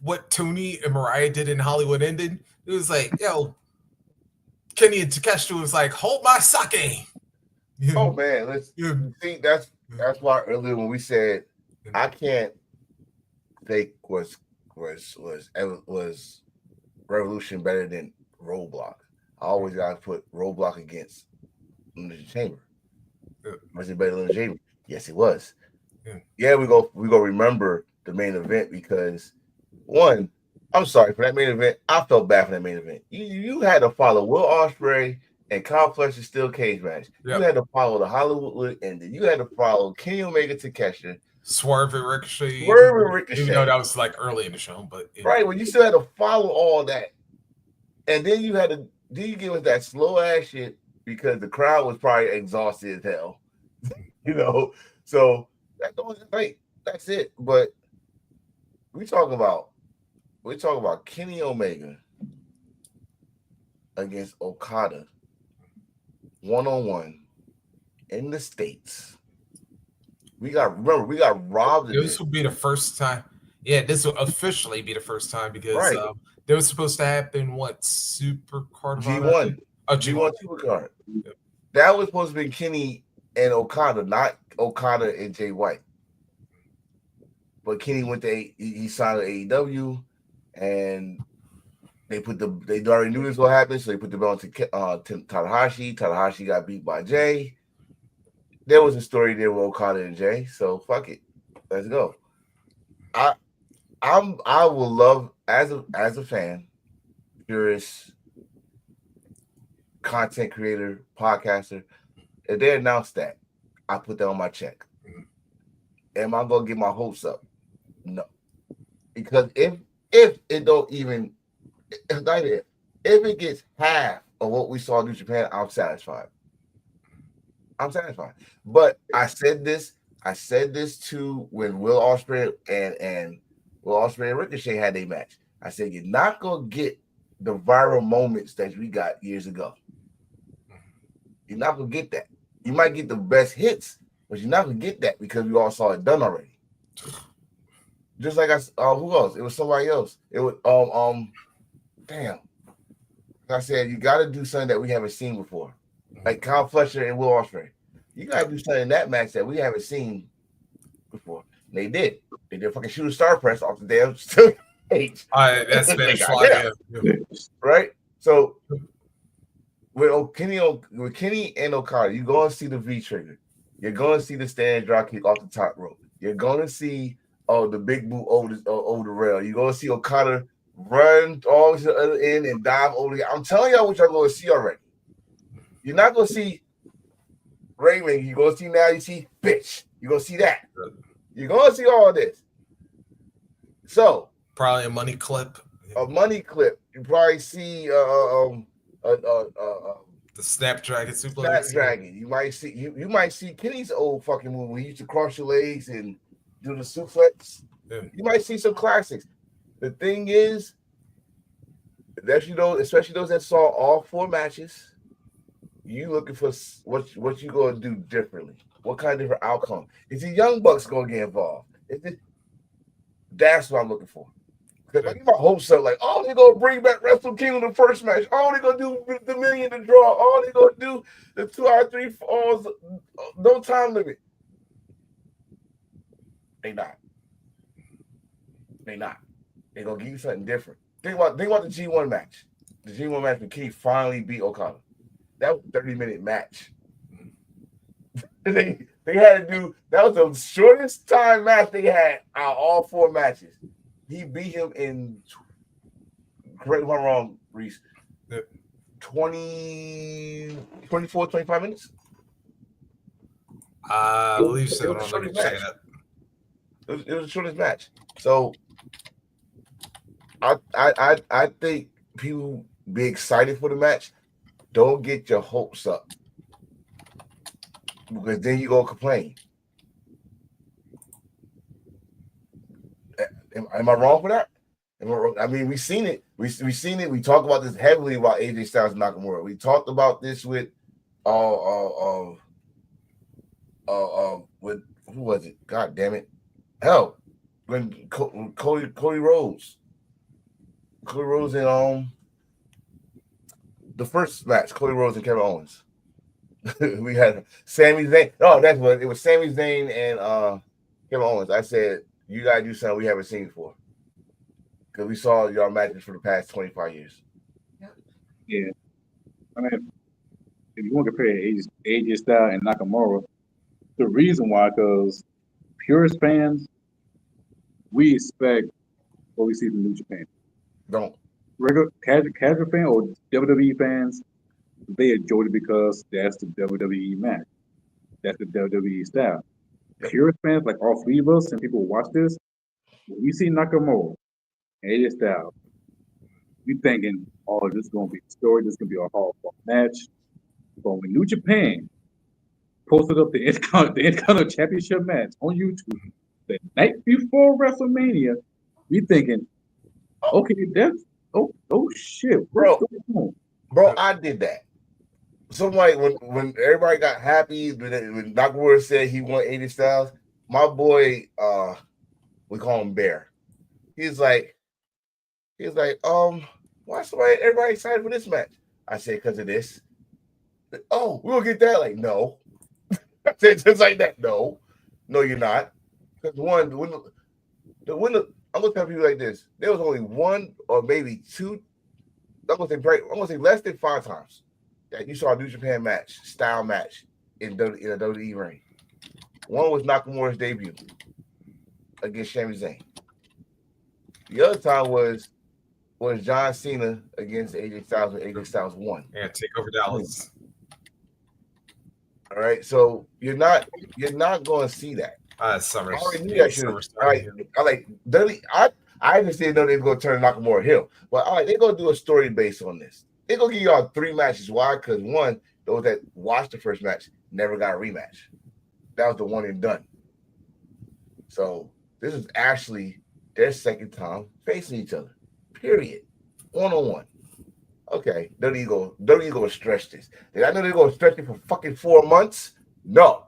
A: what Tony and Mariah did in Hollywood Ended. It was like, yo, Kenny and Takeshita was like, hold my sake.
C: Oh man, let's see. That's why earlier when we said I can't think was Revolution better than Roadblock. I always gotta put Roadblock against Elimination Chamber. Was it better than Elimination Chamber? Yes, it was. Yeah, we go remember the main event because one, I'm sorry for that main event. I felt bad for that main event. You had to follow Will Ospreay and Kyle Fletcher's steel cage match. Yep. You had to follow the Hollywood ending. You had to follow Kenny Omega
A: Takeshita. Swerve and Ricochet.
C: Even
A: though that was like early in the show, but
C: right, well, you still had to follow all that, and then you give us that slow ass shit because the crowd was probably exhausted as hell, So that's it. But we talk about Kenny Omega against Okada 1-on-1 in the States. We got robbed.
A: This will be the first time. Yeah, this will officially be the first time because they were supposed to happen. What Super Card
C: G1? G1 Super Card. Yep. That was supposed to be Kenny and Okada, not Okada and Jay White. But Kenny went to he signed to AEW, and they already knew this was gonna happen, so they put the belt to Tanahashi. Tanahashi got beat by Jay. There was a story there with Okada and Jay, so fuck it, let's go. I will love as a fan, purist, content creator, podcaster. If they announce that, I put that on my check. Am I gonna get my hopes up? No, because if it don't even if it gets half of what we saw in New Japan, I'm satisfied. But I said this too when Will Ospreay and Will Ospreay and Ricochet had a match. I said you're not gonna get the viral moments that we got years ago. You're not gonna get that. You might get the best hits, but you're not gonna get that because we all saw it done already. Just like who else? It was somebody else. It was damn. Like I said, you got to do something that we haven't seen before, like Kyle Fletcher and Will Ospreay. You got to do something in that match that we haven't seen before. And they did. They did fucking shoot a star press off the damn stage.
A: That's Spanish fly, yeah.
C: Right. So with Kenny and Okada, you're going to see the V trigger. You're going to see the stand drop kick off the top rope. You're going to see the big boot over the rail. You're going to see Okada run all to the other end and dive over. I'm telling y'all what y'all going to see already. You're not going to see Raymond. You're going to see now. You see bitch. You're going to see that. You're going to see all this. So
A: probably a money clip.
C: A money clip. You probably see
A: the Snapdragon suplex.
C: Snapdragon. You might see Kenny's old fucking move where he used to cross your legs and do the suplex. Yeah. You might see some classics. The thing is, especially those that saw all 4 matches, you looking for what you gonna do differently. What kind of different outcome? Is the Young Bucks gonna get involved? That's what I'm looking for. Because I get my hopes up, like, oh, they're gonna bring back Wrestle Kingdom the first match. Oh, they're gonna do the million to draw. Oh, they're gonna do the 2 out of 3 falls. No time limit. They not. They're gonna give you something different. Think about the G1 match. The G1 match when Kenny finally beat Okada. That was a 30-minute match. they had to do that was the shortest time match they had out of all 4 matches. He beat him in, correct me if I'm wrong, Reese, 24, 25 minutes?
A: I believe so.
C: It was the shortest match. So I think people be excited for the match. Don't get your hopes up, because then you gonna complain. Am I wrong for that? I mean, we've seen it. We've seen it. We talked about this heavily about AJ Styles and Nakamura. We talked about this with who was it? God damn it! Hell, when Cody Rhodes and the first match, Cody Rhodes and Kevin Owens. We had Sami Zayn. Oh, that's what it was. Sami Zayn and Kevin Owens. I said, you gotta do something we haven't seen before, because we saw y'all matches for the past 25 years.
B: Yeah, I mean, if you want to compare AJ Styles and Nakamura, the reason why, because purist fans, we expect what we see from New Japan.
C: Don't
B: regular casual fan or WWE fans, they enjoyed it because that's the WWE match, that's the WWE style. Purist fans, like all 3 of us, and people who watch this, when we see Nakamura and AJ Styles, we thinking, oh, this is going to be a story, this is going to be a hard-fought match. But when New Japan posted up the Intercontinental Championship match on YouTube the night before WrestleMania, we thinking, okay, that's oh shit,
C: bro, I did that. Somebody when everybody got happy when Nakamura said he won AJ Styles, my boy, we call him Bear. He's like, why everybody excited for this match? I said, because of this. Oh, we'll get that. Like, no. I said just like that. No, you're not. Because I'm gonna tell people like this. There was only 1 or maybe 2 I'm gonna say less than 5 times that you saw a New Japan match, style match in a WWE ring. One was Nakamura's debut against Sami Zayn. The other time was John Cena against AJ Styles when AJ Styles won.
A: Yeah, take over Dallas.
C: All right, so you're not going to see that.
A: Summer.
C: I already knew that shit. I just didn't know they were going to turn Nakamura heel. But all right, they're going to do a story based on this. They're going to give y'all 3 matches. Why? Because one, those that watched the first match never got a rematch. That was the one and done. So this is actually their second time facing each other. Period. 1-on-1. Okay, don't you go stretch this. Did I know they're going to stretch it for fucking 4 months? No.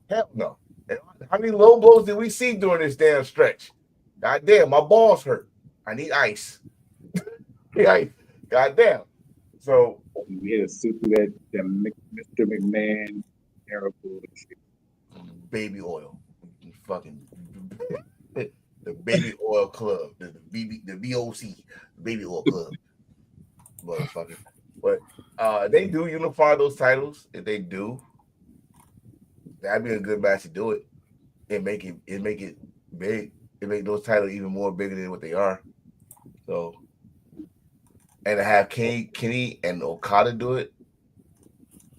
C: Hell no. And how many low blows did we see during this damn stretch? God damn, my balls hurt. I need ice. God damn. So
B: we had to sit through that Mr. McMahon era bullshit.
C: Baby oil. Fucking the baby oil club. The VOC, baby oil club. Motherfucker. But they do unify those titles. If they do, that'd be a good match to do it. And make it big. It make those titles even more bigger than what they are. So, and to have Kenny and Okada do it,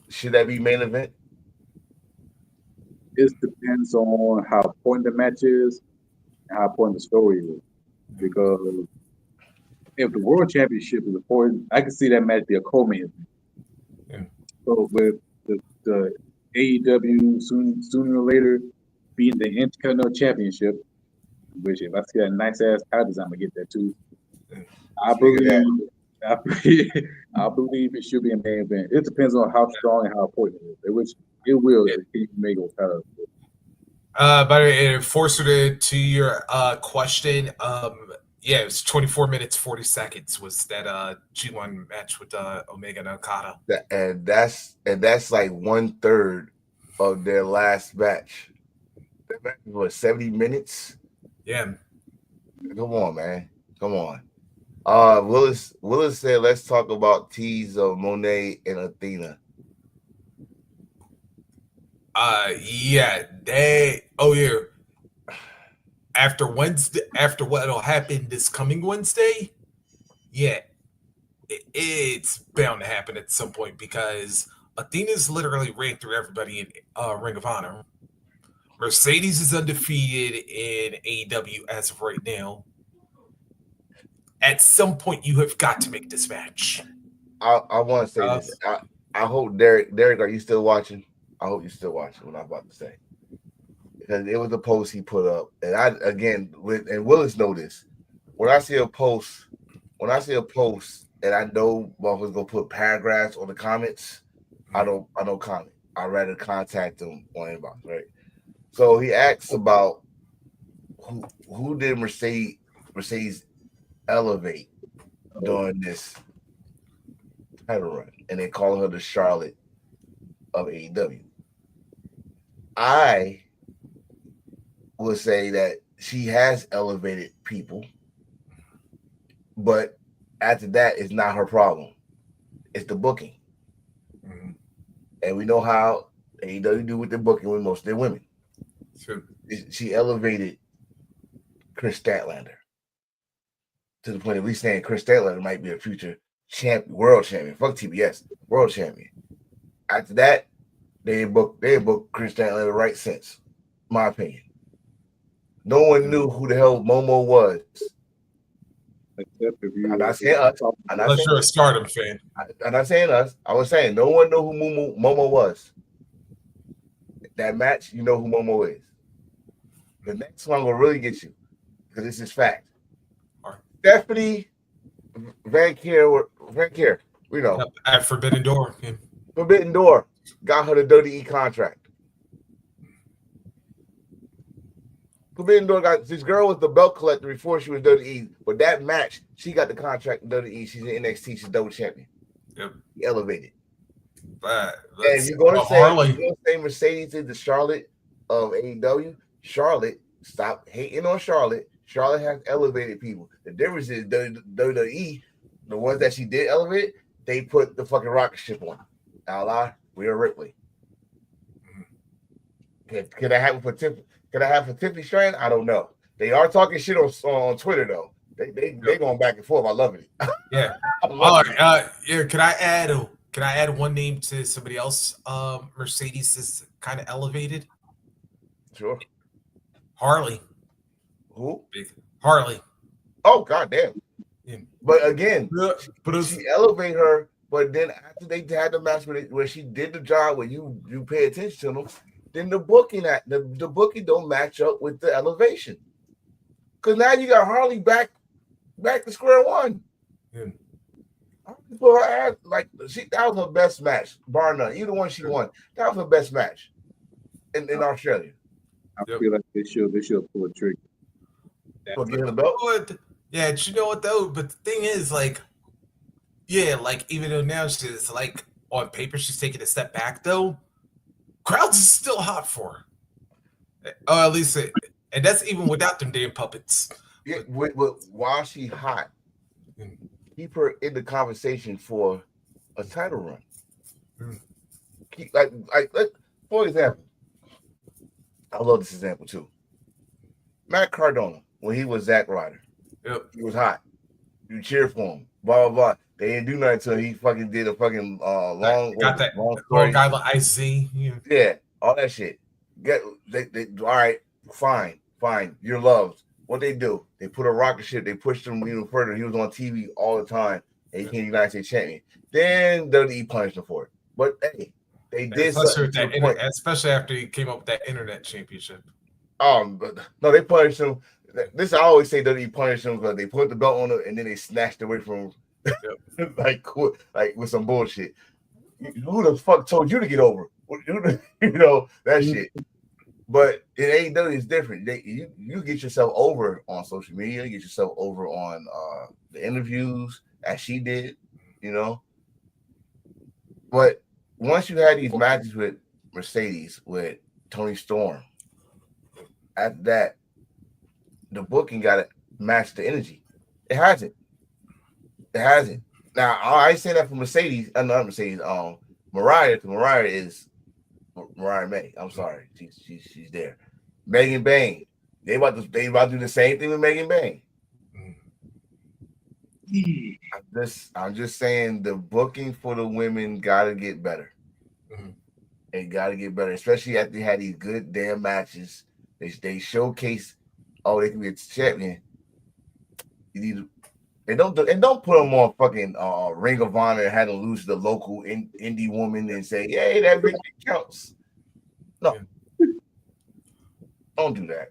C: should that be main event?
B: It depends on how important the match is and how important the story is. Because if the world championship is important, I can see that match be a co-main event.
A: Yeah.
B: So with the AEW sooner or later being the Intercontinental Championship, which if I see that nice ass title design, I'm gonna get that too. I believe it should be a main event. It depends on how strong and how important it is, which it will if you make it title.
A: By the way, Forcer, to your question, yeah, it was 24 minutes 40 seconds was that G1 match with Omega and Okada.
C: And that's like 1/3 of their last match. That match was 70 minutes.
A: Yeah.
C: Come on, man. Come on. Willis said, let's talk about teas of Monet and Athena.
A: Yeah, after what'll happen this coming Wednesday, yeah, it's bound to happen at some point because Athena's literally ran through everybody in Ring of Honor. Mercedes is undefeated in AEW as of right now. At some point, you have got to make this match.
C: I want to say this. I hope Derek, are you still watching? I hope you're still watching what I'm about to say. Because it was a post he put up. And and Willis know this. When I see a post and I know motherfuckers gonna put paragraphs on the comments, I don't comment. I'd rather contact them on inbox, right? So he asks about who did Mercedes elevate during this title run, and they call her the Charlotte of AEW. I would say that she has elevated people, but after that, it's not her problem. It's the booking.
A: Mm-hmm.
C: And we know how AEW do with the booking with most of their women.
A: Sure.
C: She elevated Chris Statlander to the point of we saying Chris Statlander might be a future world champion. Fuck TBS, world champion. After that, they booked Chris Statlander right since, my opinion. No one knew who the hell Momo was. I'm not saying us.
A: Unless you're a Stardom fan.
C: I'm not saying us. I was saying no one knew who Momo was. That match, you know who Momo is. The next one will really get you because this is fact.
A: Right.
C: Stephanie Van Kier, we know.
A: At Forbidden Door. Yeah.
C: Forbidden Door got her the WWE contract. Forbidden Door got this girl was the belt collector before she was WWE, but that match she got the contract in WWE. She's in NXT. She's double champion.
A: Yep.
C: He elevated.
A: And
C: if you're gonna say Mercedes is the Charlotte of AEW, Charlotte, stop hating on Charlotte. Charlotte has elevated people. The difference is WWE the ones that she did elevate, they put the fucking rocket ship on. I'll lie, Rhea Ripley. Could I have it for Tiffany? Could I have for Tiffany Stratton? I don't know. They are talking shit on Twitter though. They going back and forth. I love it.
A: Yeah. All right. Yeah. Can I add one name to somebody else? Mercedes is kind of elevated.
C: Sure.
A: Harley.
C: Who?
A: Harley.
C: Oh goddamn.
A: Yeah.
C: But again,
A: but
C: she elevate her. But then after they had the match where she did the job where you pay attention to them, then the booking don't match up with the elevation. Because now you got Harley back to square one.
A: Yeah.
C: Put her ass, that was her best match, bar none. Either one she won, that was her best match in Australia.
B: I feel like they should pull a trigger.
C: So get her the belt.
A: Yeah, you know what though? But the thing is, even though now she's on paper she's taking a step back though, crowds is still hot for her. Oh, at least and that's even without them damn puppets.
C: Yeah, while she hot, keep her in the conversation for a title run. Keep for example, I love this example too. Matt Cardona, when he was Zack Ryder, he was hot. You cheer for him. Blah blah blah. They didn't do nothing until he fucking did a fucking long story.
A: Guy like IZ.
C: Yeah, all that shit. All right, fine. You're loved. What they do? They put a rocket ship. They pushed him even further. He was on TV all the time. And he became United States champion. Then WWE punished him for it. But hey, they did
A: especially after he came up with that internet championship.
C: But no, they punished him. This I always say WWE punished him because they put the belt on him and then they snatched away from him. Yep. like with some bullshit. Who the fuck told you to get over? That shit. But in AEW, it's different. You get yourself over on social media, you get yourself over on the interviews as she did, But once you had these matches with Mercedes, with Toni Storm, after that, the booking got to match the energy. It hasn't. Now, I say that for Mercedes, not Mercedes, Mariah, because Mariah is Mariah May. I'm sorry, she's there. Megan Bain, they about to do the same thing with Megan Bain. I'm just saying the booking for the women gotta get better. It gotta get better, especially after they had these good damn matches. They showcase, they can be a champion. You need to. And don't put them on fucking Ring of Honor and have them lose the local indie woman and say, "Hey, that victory counts." No, don't do that.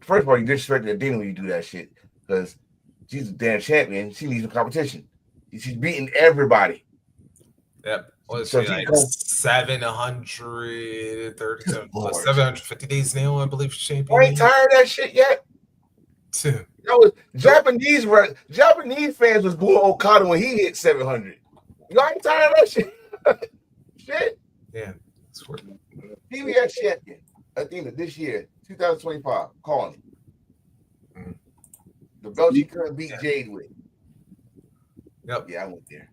C: First of all, you disrespect Athena when you do that shit because she's a damn champion. She needs some competition. She's beating everybody.
A: Yep. What is she like? 737 plus 750 days now, I believe. Champion.
C: I ain't tired of that shit yet. That was Japanese fans was booing Okada when he hit 700. You ain't tired of that shit. Shit.
A: Yeah.
C: PBS champion Athena this year, 2025. Calling it. The belt she couldn't beat Jade with.
A: Yep.
C: Yeah, I went there.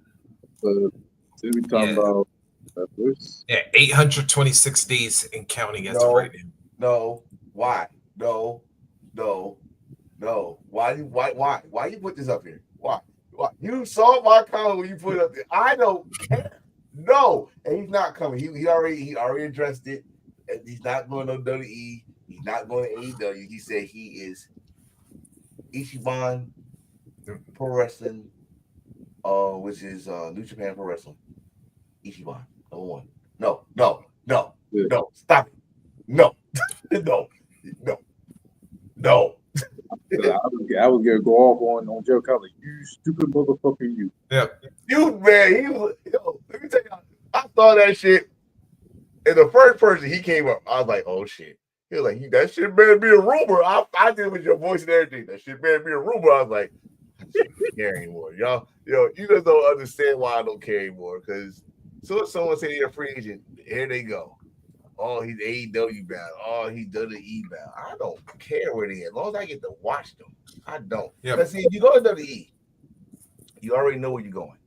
B: Did we talk about that first?
A: Yeah, 826 days and counting as of right now.
C: No. Why? No. Why you put this up here? Why? You saw my comment when you put it up there. I don't care. No, and he's not coming. He already addressed it. And he's not going to WWE. He's not going to AEW. He said he is Ichiban Pro Wrestling, which is New Japan Pro Wrestling. Ichiban, number one. No. Stop it. No.
B: I was gonna go off on Joe Cutler. You stupid motherfucker, you.
A: Yeah.
C: You man, let me tell you, I saw that shit. And the first person he came up, I was like, oh shit. He was like, that shit better be a rumor. I did with your voice and everything. That shit better be a rumor. I was like, I don't care anymore. Y'all, you just don't understand why I don't care anymore. Because as soon as someone say they're a free agent, here they go. Oh, he's AEW bound. Oh, he's WWE bound. I don't care where they are. As long as I get to watch them, I don't.
A: Yeah.
C: Because see, if you go to WWE, You already know where you're going.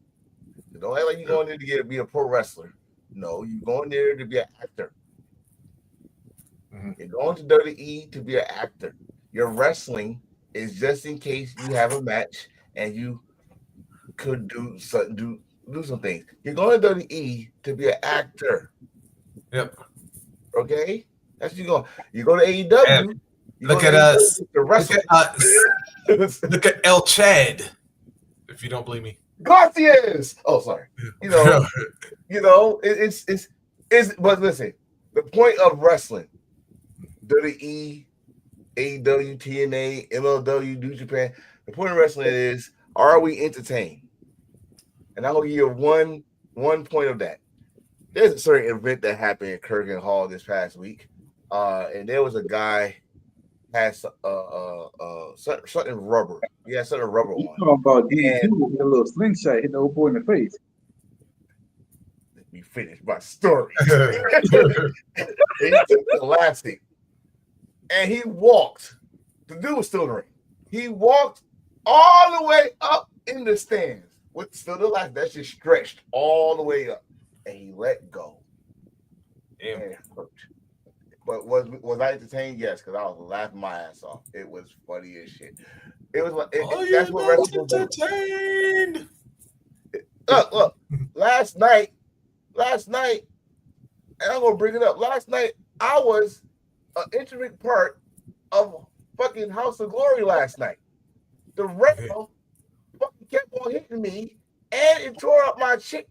C: So don't act like you're going there to be a pro wrestler. No, you're going there to be an actor. You're going to WWE to be an actor. Your wrestling is just in case you have a match and you could do some things. You're going to WWE to be an actor.
A: Yep.
C: Okay, that's what you go. You go to AEW.
A: Look at us. Look at El Chad. If you don't believe me,
C: Garcias. Oh, sorry. It's. But listen, the point of wrestling, WWE, AEW, TNA, MLW, New Japan. The point of wrestling is, are we entertained? And I'm gonna give you one point of that. There's a certain event that happened in Kurgan Hall this past week, and there was a guy has something rubber. He had something rubber on.
B: You talking about D2 with a little slingshot hitting the old boy in the face?
C: Let me finish my story. He took the elastic and he walked. The dude was still in the ring. He walked all the way up in the stands with still the elastic. That shit stretched all the way up, and he let go.
A: Damn.
C: And it hurt. But was I entertained? Yes, because I was laughing my ass off. It was funny as shit. It was like that's what wrestling
A: entertained.
C: Look, last night, and I'm gonna bring it up. Last night, I was an intricate part of fucking House of Glory last night. The rail fucking kept on hitting me, and it tore up my chair.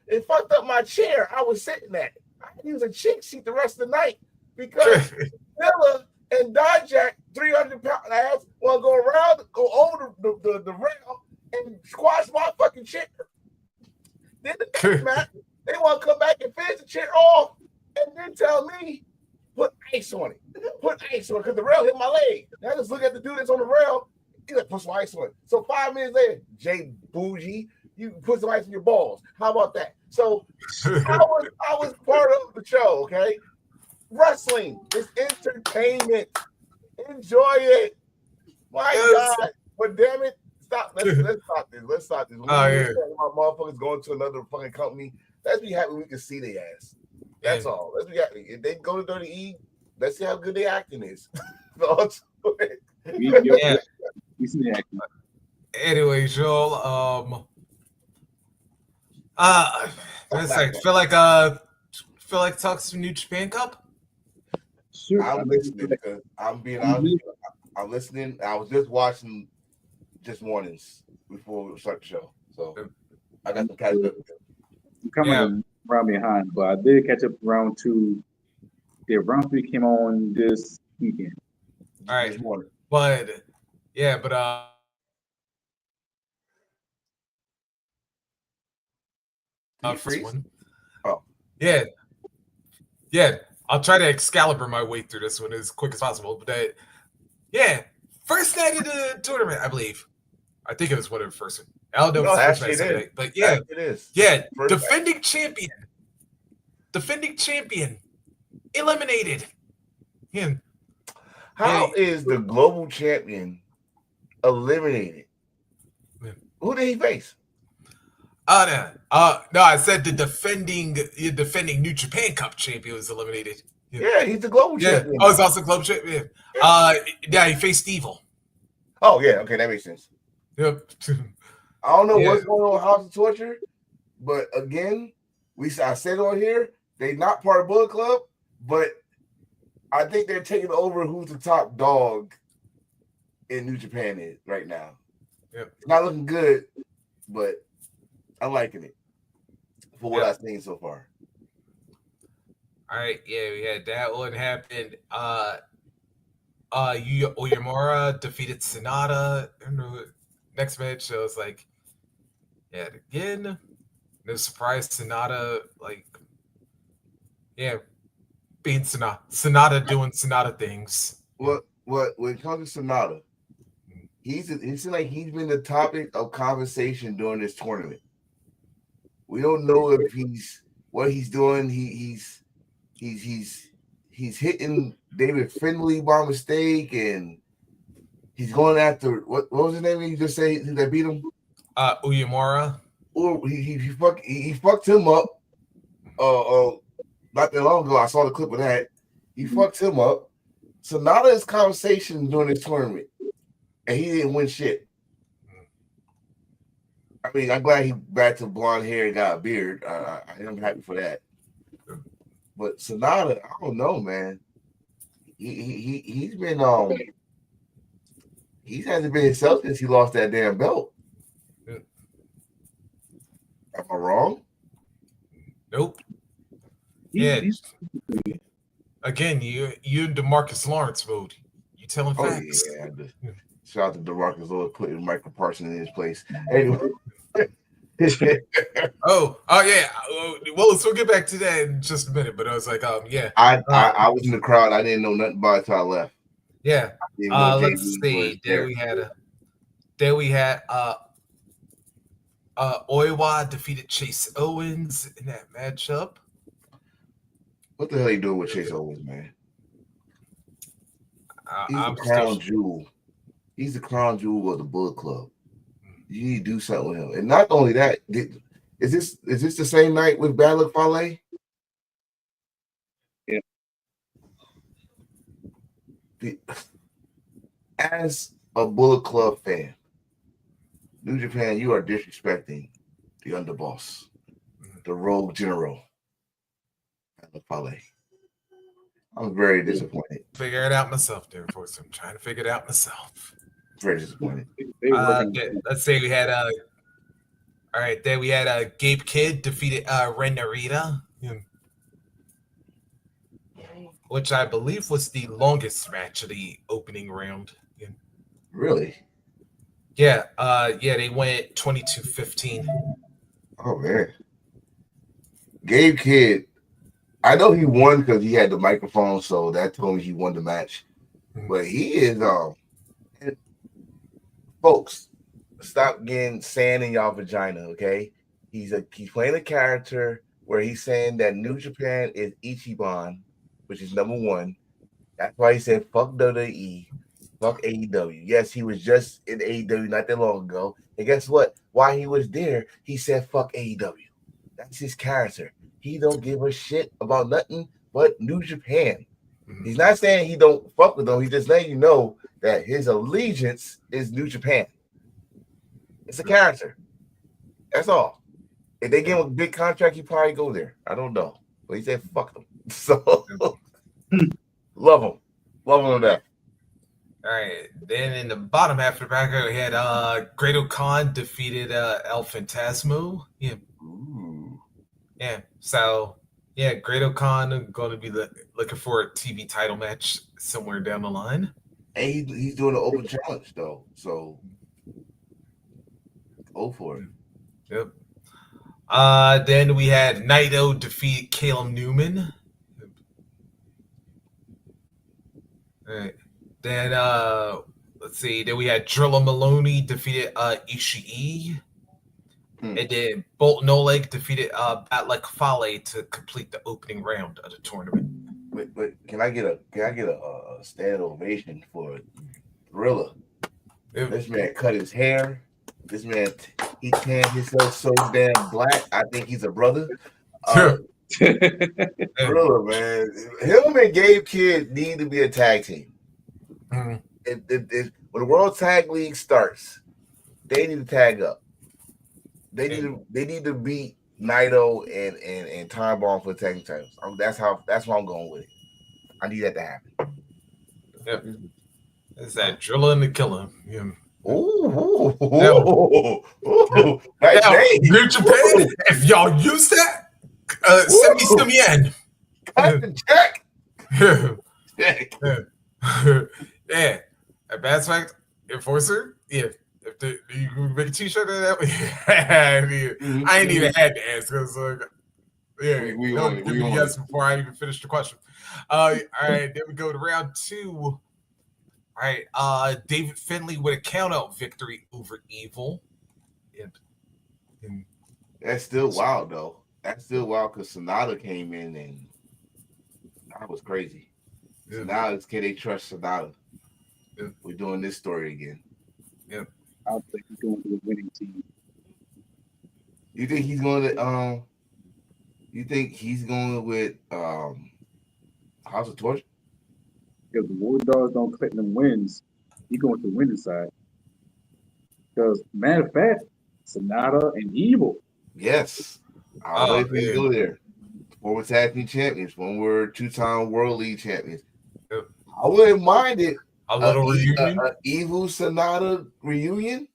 C: It fucked up my chair I was sitting at. I had to use a chick seat the rest of the night because Miller and Dijak, 300-pound ass, want to go over the rail and squash my fucking chair. Then the next match, they want to come back and finish the chair off and then tell me, put ice on it. Put ice on it because the rail hit my leg. Now I just look at the dude that's on the rail. He's like, put some ice on it. So 5 minutes later, Jay Bougie, you put some ice on your balls. How about that? So I was part of the show, okay? Wrestling is entertainment. Enjoy it. My God. But damn it, stop. Let's stop this. Let's stop this. My motherfuckers going to another fucking company. Let's be happy we can see their ass. That's all. Let's be happy. If they go to WWE, let's see how good their acting is.
A: Yeah.
B: We see the acting.
A: Anyway, Joel, feel like talk some New Japan Cup.
B: Sure.
C: I'm listening because I'm being honest. I'm listening. I was just watching just mornings before we start the show, so I got some catch up.
B: I'm coming around behind, but I did catch up round 2. The round 3 came on this weekend.
A: All right, but first one.
C: Oh,
A: yeah. I'll try to Excalibur my way through this one as quick as possible. But first night of the tournament, I believe. I think it was one of the first. I don't know if it's first night, but
C: it is.
A: Yeah, defending champion, eliminated him.
C: How is the global champion eliminated?
A: Yeah.
C: Who did he face?
A: No, I said the defending New Japan Cup champion was eliminated.
C: Yeah, he's the global champion.
A: Oh, he's also global champion. He faced Evil.
C: Oh yeah, okay, that makes sense.
A: Yep.
C: I don't know what's going on with House of Torture, but again, I said on here, they're not part of Bullet Club, but I think they're taking over who's the top dog in New Japan is right now.
A: Yep.
C: It's not looking good, but I'm liking it for what I've seen so far.
A: All right, we had that one happen. Yuya Oyamura defeated Sonata in the next match. So it's like, again, no surprise. Sonata, being Sonata doing Sonata things.
C: What when it comes to Sonata, it seems like he's been the topic of conversation during this tournament. We don't know if what he's doing. He's hitting David Finlay by mistake, and he's going after what was his name? You just say that beat him?
A: Uyemura.
C: Or he fucked him up. Not that long ago, I saw the clip of that. He fucked him up. Sonata is conversation during this tournament, and he didn't win shit. I mean, I'm glad he back to blonde hair and got a beard. I am happy for that. But Sonata, I don't know, man. He's been he hasn't been himself since he lost that damn belt. Am I wrong?
A: Nope. Again, you in DeMarcus Lawrence mode. You telling facts.
C: Yeah. Shout out to DeMarcus Lawrence putting Michael Parsons in his place. Anyway.
A: Oh yeah. Well, we'll get back to that in just a minute. But I was like, yeah.
C: I was in the crowd. I didn't know nothing about it until I left.
A: Yeah. Let's see. There we had Oiwa defeated Chase Owens in that matchup.
C: What the hell are you doing with Chase Owens, man? He's
A: the
C: crown jewel. He's the crown jewel of the Bullet Club. You need to do something with him. And not only that, is this the same night with Bad Luck Fale?
B: Yeah.
C: As a Bullet Club fan, New Japan, you are disrespecting the underboss, the rogue general, Bad Luck Fale. I'm very disappointed.
A: Figure it out myself, there, folks. I'm trying to figure it out myself.
C: Very disappointed.
A: Let's say we had all right, there we had Gabe Kidd defeated Ren Narita, which I believe was the longest match of the opening round.
C: Really?
A: Yeah, they went 22-15.
C: Oh man. Gabe Kidd, I know he won because he had the microphone, so that told me he won the match. But he is folks, stop getting sand in y'all vagina, okay? He's playing a character where he's saying that New Japan is Ichiban, which is number one. That's why he said fuck WWE, fuck AEW. Yes, he was just in AEW not that long ago. And guess what? While he was there, he said fuck AEW. That's his character. He don't give a shit about nothing but New Japan. He's not saying he don't fuck with them. He's just letting you know that his allegiance is New Japan. It's a character. That's all. If they give him a big contract, he probably go there. I don't know. But he said fuck them. So love him. Love him to death.
A: All right. Then in the bottom half of the bracket, we had Great Khan defeated El Phantasmo. Yeah.
C: Ooh.
A: Yeah. So yeah, Great Khan going to be looking for a TV title match somewhere down the line.
C: And he's doing an open challenge though, so go for it.
A: Yep. Then we had Naito defeat Caleb Newman. All right. Then let's see. Then we had Drilla Maloney defeated Ishii. And then Bolton Oleg defeated Bad Luck Fale to complete the opening round of the tournament.
C: But can I get a standing ovation for Drilla? This man cut his hair. This man he tanned himself so damn black. I think he's a brother. Drilla, man. Him and Gabe Kidd need to be a tag team.
A: Mm-hmm.
C: When the World Tag League starts, they need to tag up. They need to beat Naito and Time Bomb for the tag titles. That's why I'm going with it. I need that to happen.
A: Yep. It's that Drilla and the Killer. Yeah.
C: Ooh.
A: New Japan, if y'all use that, send me some yen.
C: Cut the check.
A: Yeah. A bad fact enforcer. Yeah. If you make a t-shirt of that, I ain't even had to ask because we yes before I even finished the question. All right, then we go to round two. All right, David Finlay with a count-out victory over Evil.
C: That's still wild though. That's still wild because Sonata came in and that was crazy. So now can they trust Sonata? We're doing this story again.
A: Yep.
B: I think he's going to the winning team.
C: You think he's going to You think he's going with House of Torture?
B: If the War Dogs don't collect them wins, he going to the winning side. Because matter of fact, Sonata and Evil.
C: Yes. I was waiting for you to go there. Former tag team champions, former 2-time World League champions.
A: Yep.
C: I wouldn't mind it.
A: A little reunion.
C: Evil Sonata reunion.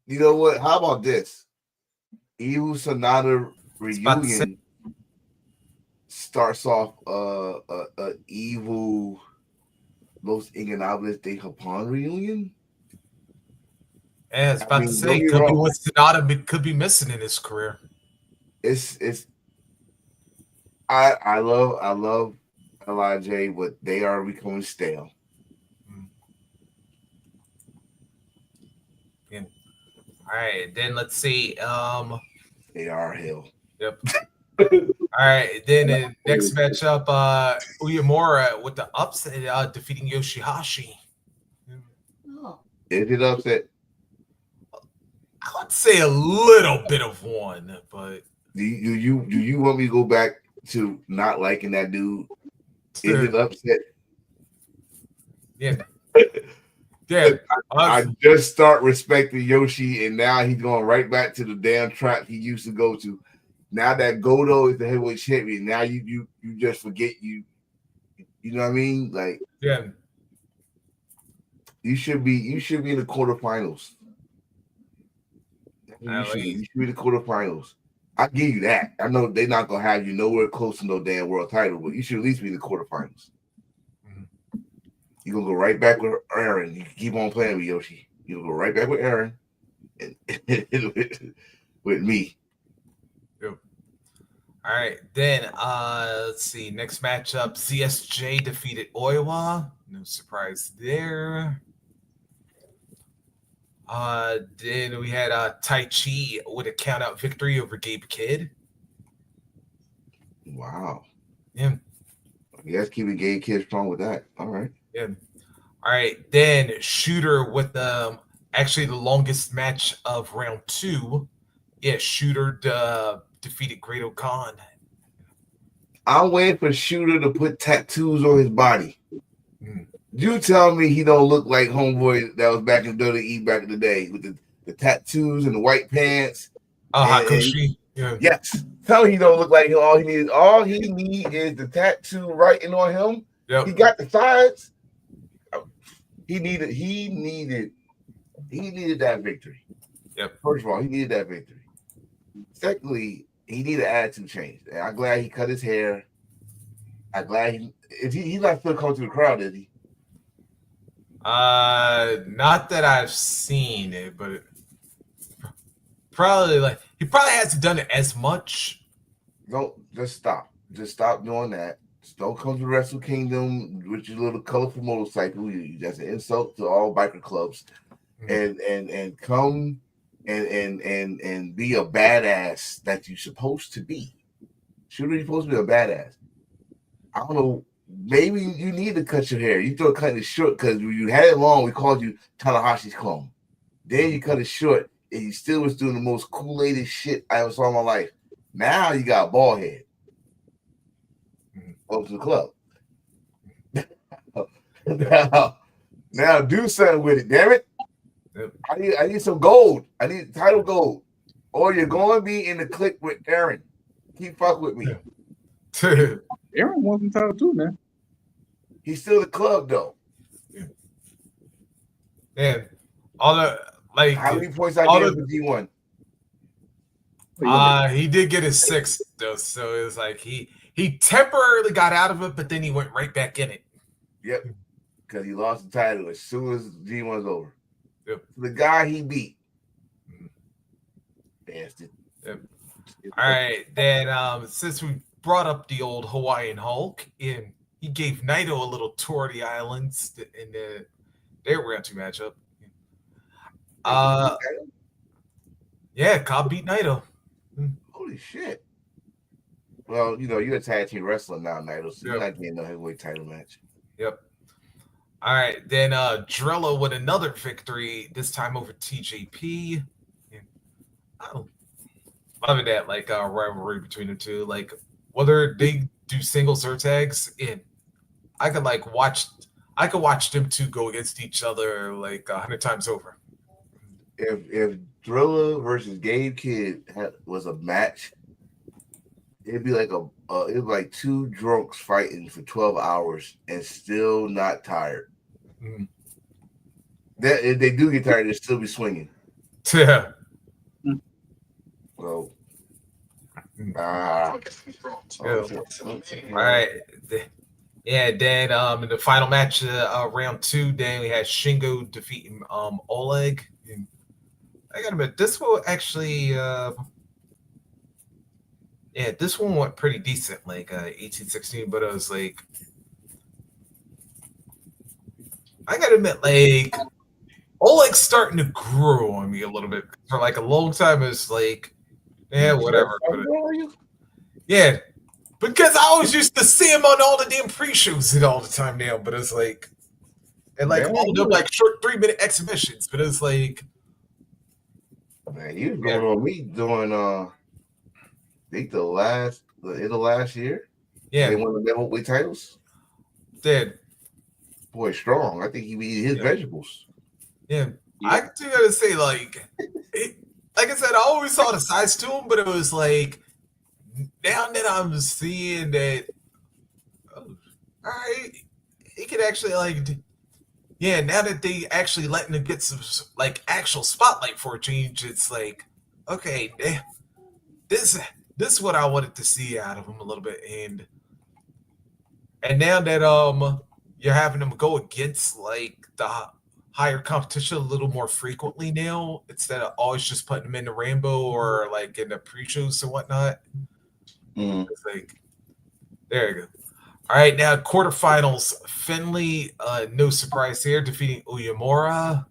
C: You know what? How about this? Evil Sonata reunion starts off a evil Los Ingobernables de Japón reunion.
A: Yeah, I was about to say, could be what Sonata could be missing in his career.
C: I love LIJ, but they are becoming stale.
A: All right, then let's see.
C: They are hell.
A: Yep. All right, then the next matchup, Uyemura with the upset, defeating Yoshihashi.
C: Is it upset?
A: I would say a little bit of one, but
C: do you want me to go back to not liking that dude? Is it upset?
A: Yeah. Yeah.
C: I just start respecting Yoshi, and now he's going right back to the damn trap he used to go to. Now that Goto is the heavyweight champion, now you just forget you know what I mean? Like,
A: yeah,
C: you should be in the quarterfinals. You should be in the quarterfinals. I give you that. I know they're not gonna have you nowhere close to no damn world title, but you should at least be in the quarterfinals. Mm-hmm. You're gonna go right back with Aaron. You keep on playing with Yoshi. You're gonna go right back with Aaron and with me.
A: Yep. All right, then let's see. Next matchup, CSJ defeated Oiwa. No surprise there. Then we had Tai Chi with a countout victory over Gabe Kidd.
C: Wow.
A: Yeah.
C: Yes, keeping Gabe Kidd strong with that. All right.
A: Yeah. All right. Then Shooter with actually the longest match of round 2. Yeah, Shooter defeated Great Khan.
C: I'm waiting for Shooter to put tattoos on his body. You tell me he don't look like homeboy that was back in WWE back in the day with the tattoos and the white pants.
A: Hakushi. Yeah.
C: Yes. Tell me he don't look like him. All he need is the tattoo writing on him.
A: Yep.
C: He got the sides. He needed that victory.
A: Yep.
C: First of all, he needed that victory. Secondly, he needed an attitude change. And I'm glad he cut his hair. I'm glad he's not still coming to the crowd, is he?
A: Not that I've seen it, but probably he probably hasn't done it as much.
C: Don't just stop. Just stop doing that. Just don't come to Wrestle Kingdom with your little colorful motorcycle. That's an insult to all biker clubs. Mm-hmm. And come and be a badass that you're supposed to be. Shooter, you're supposed to be a badass. I don't know. Maybe you need to cut your hair. You throw cutting it short because when you had it long, we called you Tanahashi's clone. Then you cut it short, and you still was doing the most Kool-Aid shit I ever saw in my life. Now you got a bald head. Up to the club. now do something with it, damn it. Yep. I need some gold. I need title gold. Or you're going to be in the clique with Aaron. Keep fucking with me.
B: Aaron wants entitled too, man.
C: He's still the club though.
A: Man, all the
C: how many points I gave for G1?
A: He did get his 6th though, so it was like he temporarily got out of it, but then he went right back in it.
C: Yep, because he lost the title as soon as G1's over.
A: Yep,
C: the guy he beat. Bastard.
A: Yep. All right, then since we brought up the old Hawaiian Hulk, and he gave Naito a little tour of the islands in their round 2 matchup. Yeah, Cobb beat Naito.
C: Holy shit. Well, you're a tag team wrestler now, Naito, so you're not getting no heavyweight title match.
A: Yep. All right, then Drella with another victory, this time over TJP. I'm loving that like rivalry between the two. Like whether they do singles or tags, and I could like watch. I could watch them two go against each other like 100 times over.
C: If Drilla versus Gabe Kidd was a match, it'd be like it'd be like two drunks fighting for 12 hours and still not tired.
A: Mm.
C: That if they do get tired, they'll still be swinging.
A: Yeah.
C: So,
A: Yeah. All right. Yeah, then in the final match, round 2, then we had Shingo defeating Oleg. And I gotta admit, this one actually, this one went pretty decent, like 1816, but it was like, I gotta admit, like, Oleg's starting to grow on me a little bit. For like a long time, it's like, yeah, whatever. Yeah, because I always used to see him on all the damn pre-shows and all the time now, but it's like, and like all of them like short 3-minute exhibitions, but it's like,
C: man, he was going on me during I think the last year.
A: Yeah,
C: they won the middleweight titles.
A: Did
C: boy strong? I think he eat his vegetables.
A: Yeah, I do gotta say, like I said, I always saw the size to him, but it was like now that I'm seeing that, oh, all right, he could actually like, yeah. Now that they actually letting him get some like actual spotlight for a change, it's like, okay, this is what I wanted to see out of him a little bit, and now that you're having him go against like the higher competition a little more frequently now instead of always just putting him in the Rambo or like in the pre-shows and whatnot. It's like, there you go. All right, now quarterfinals. Finley, no surprise here, defeating Uyemura.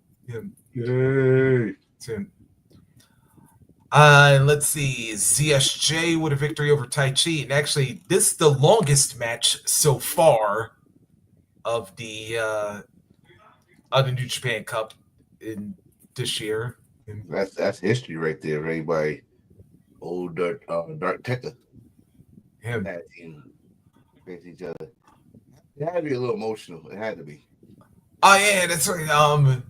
C: Yay!
A: Let's see, ZSJ with a victory over Tai Chi, and actually, this is the longest match so far of the New Japan Cup in this year.
C: That's history right there, right? By old Dark Tekka.
A: Him.
C: That team against each other. It had to be a little emotional. It had to be.
A: Oh yeah, that's right.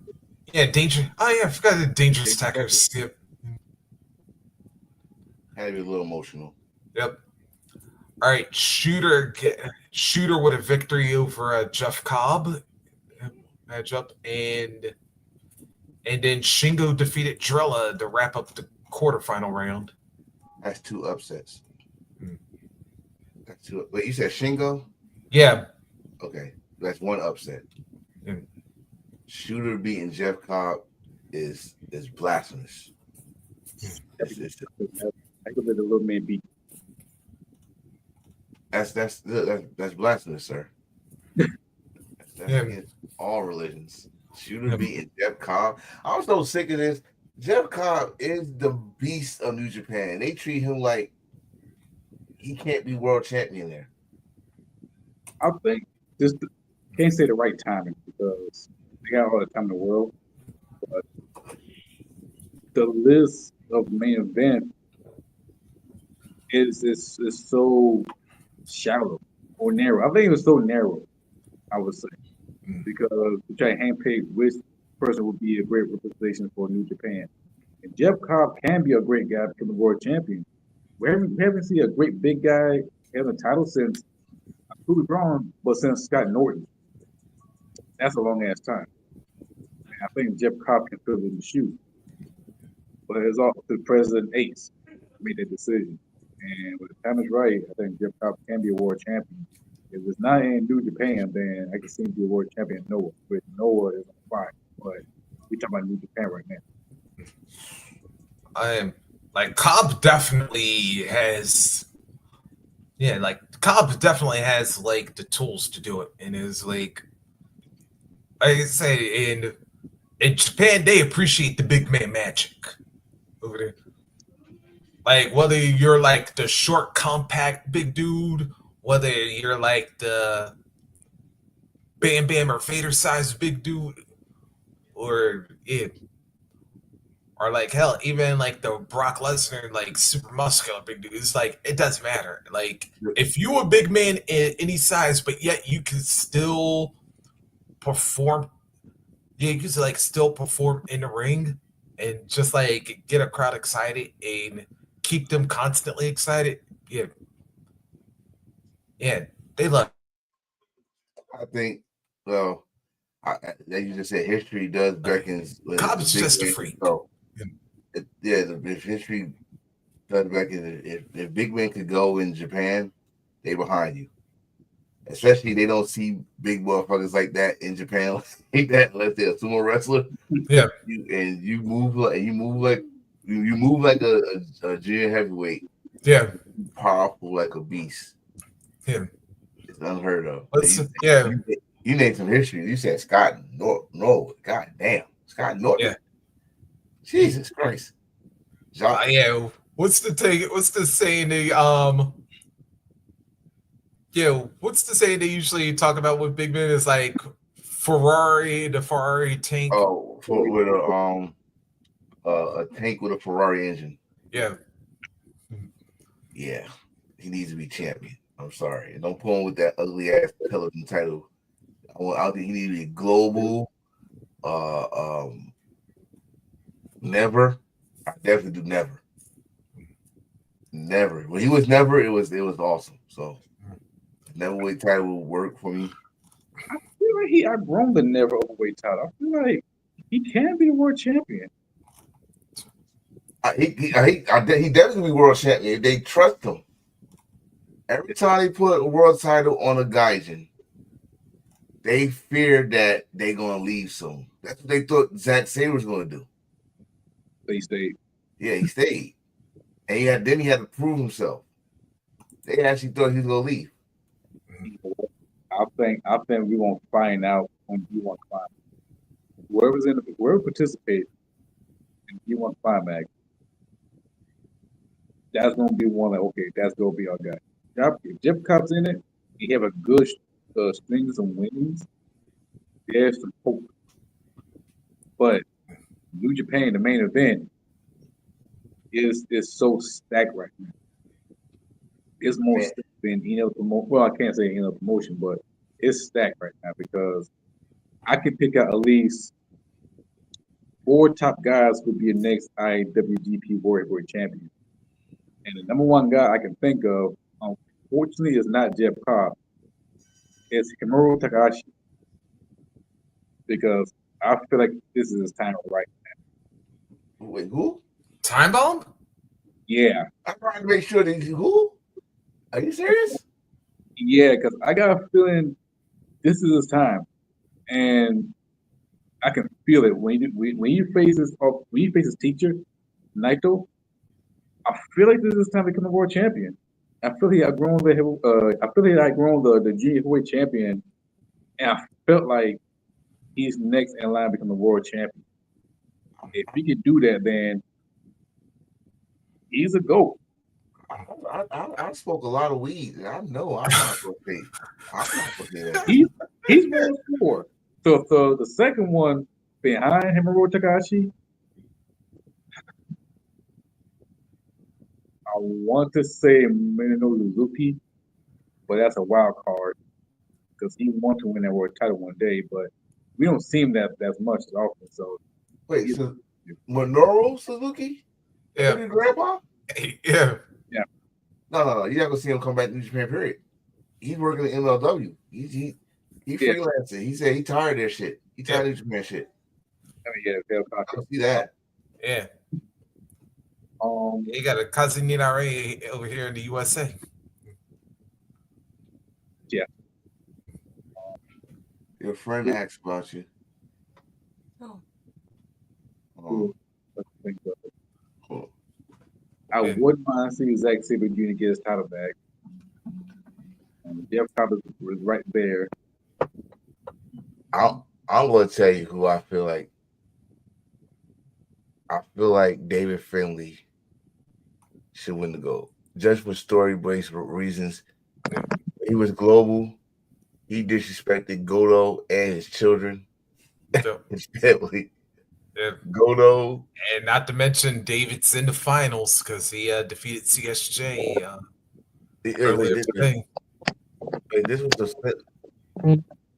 A: Yeah, Danger. Oh yeah, I forgot the Dangerous Tacker skip.
C: Had to be a little emotional.
A: Yep. All right, Shooter with a victory over Jeff Cobb matchup, and then Shingo defeated Drilla to wrap up the quarterfinal round.
C: That's 2 upsets. That's 2. Wait, you said Shingo?
A: Yeah.
C: Okay, that's 1 upset. Shooter beating Jeff Cobb is blasphemous.
B: I could let the little man beat.
C: That's blasphemous, sir. That's against all religions. Shooter beating Jeff Cobb. I was so sick of this. Jeff Cobb is the beast of New Japan. They treat him like he can't be world champion there.
B: I think this can't say the right timing because they got all the time in the world. But the list of main event is so shallow or narrow. I think it was so narrow, I would say, because to try to handpick which person would be a great representation for New Japan. And Jeff Cobb can be a great guy become the world champion. We haven't seen a great big guy have a title since Cody Braun, but since Scott Norton. That's a long ass time. And I think Jeff Cobb can fill in the shoe. But it's all to President Ace made that decision. And when the time is right, I think Jeff Cobb can be a world champion. If it's not in New Japan, then I can see him be a world champion in Noah. But Noah is on fire. But we're talking about New Japan right now.
A: I am like Cobb definitely has, Cobb definitely has like the tools to do it, and is like I say in Japan they appreciate the big man magic over there. Like whether you're like the short, compact, big dude, whether you're like the Bam Bam or Vader sized big dude, or or like hell, even like the Brock Lesnar, like super muscular big dude. It's like it doesn't matter. Like if you a big man in any size, but yet you can still perform. Yeah, you can like still perform in the ring and just like get a crowd excited and keep them constantly excited. Yeah, yeah, they love.
C: I think, well, like you just said, history does beckons.
A: Cobb's just a freak.
C: So, if history does beckon, if big men could go in Japan, they behind you. Especially they don't see big motherfuckers like that in Japan, like that unless they're a sumo wrestler.
A: Yeah,
C: You move like a junior heavyweight.
A: Yeah,
C: powerful like a beast.
A: Yeah,
C: it's unheard of. You named some history. You said Scott no, god damn, Scott Norton.
A: Yeah,
C: Jesus Christ.
A: Yeah, what's the saying they what's the saying they usually talk about with big men is like the Ferrari tank.
C: Oh, with a tank with a Ferrari engine.
A: Yeah.
C: Yeah. He needs to be champion. I'm sorry. And don't pull him with that ugly ass television title. I think he needs to be global. Never. I definitely do never. Never. When he was never, it was awesome. So neverweight title will work for me.
B: I feel like he outgrown the never overweight title. I feel like he can be a world champion.
C: He definitely be world champion. They trust him. Every time they put a world title on a Gaijin, they fear that they're gonna leave soon. That's what they thought Zack Sabre was gonna do.
B: But he stayed.
C: Yeah, he stayed. And he had to prove himself. They actually thought he was gonna leave.
B: I think we're gonna find out on G1 Climax. Whoever participates in G1 Climax, that's gonna be one like, okay, that's gonna be our guy. If Jeff Cobb's in it, he have a good strings of wins. There's some hope. But New Japan, the main event, is so stacked right now. It's more stacked than any other promotion. Well, I can't say any other promotion, but it's stacked right now because I can pick out at least 4 top guys who would be the next IWGP World Heavyweight Champion. And the number one guy I can think of, unfortunately, is not Jeff Cobb. It's Hikaru Takahashi. Because I feel like this is his time right now.
C: Wait, who?
A: Time Bomb?
B: Yeah.
C: I'm trying to make sure that who? Are you serious?
B: Yeah, because I got a feeling this is his time. And I can feel it when you face his teacher, Naito. I feel like this is his time to become a world champion. I feel he outgrown the junior heavyweight champion, and I felt like he's next in line to become a world champion. If he could do that, then he's a GOAT.
C: I spoke a lot of weed. I know I'm not going to say. I'm not going to say that.
B: He's 1-4. So the second one behind Hikaru Takahashi, I want to say Minoru Suzuki, but that's a wild card because he wants to win that world title one day, but we don't see him that much as often. So
C: wait, so Minoru Suzuki?
A: Yeah.
C: Your grandpa?
A: Yeah.
B: Yeah.
C: No. You're not gonna see him come back to New Japan. Period. He's working at MLW. He freelancing. He said he tired of their shit. He tired of New Japan shit.
B: I mean, yeah,
C: I can see that.
A: Yeah.
B: Um,
A: You got a cousin NRA over here in the USA.
B: Yeah.
C: Your friend asked about you.
B: Cool. I wouldn't mind seeing Zack Sabre Jr. get his title back. Jeff Cobb was right there.
C: I'm going to tell you who I feel like. I feel like David Finlay should win the gold. Just for story-based reasons. He was global. He disrespected Goto and his children, his family. Goto.
A: And not to mention David's in the finals because he defeated CSJ earlier today.
C: Wait, this was the split.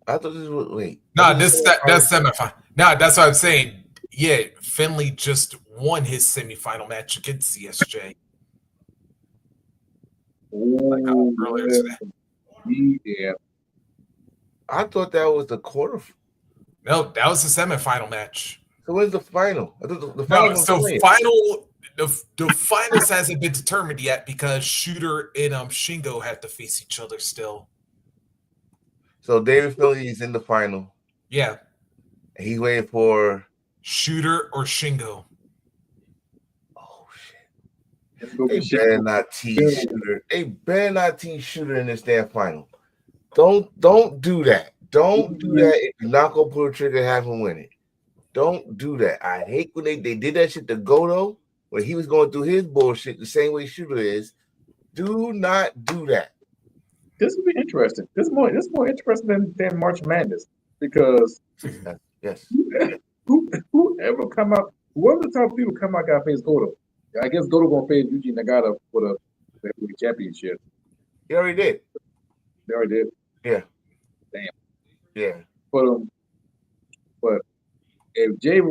C: I thought this was
A: No, that's semifinal. No, that's what I'm saying. Yeah, Finley just won his semifinal match against CSJ. Earlier today.
B: Yeah.
C: I thought that was the quarter.
A: No, that was the semifinal match.
C: So when's the final? I thought the
A: final. No, so the finals hasn't been determined yet because Shooter and Shingo have to face each other still.
C: So David Finley is in the final.
A: Yeah.
C: He's waiting for
A: Shooter or Shingo.
C: Oh shit! They better not tease Shooter. They better not tease Shooter in this damn final. Don't do that. Don't do that if you're not gonna pull a trigger and have him win it. Don't do that. I hate when they did that shit to Goto when he was going through his bullshit the same way Shooter is. Do not do that.
B: This will be interesting. This is more interesting than March Madness because
C: yes,
B: whoever the top people come out got face Goto. I guess Goto gonna face Yuji Nagata for the championship.
C: He already did.
B: They already did.
C: Yeah.
B: Damn.
C: Yeah.
B: But if David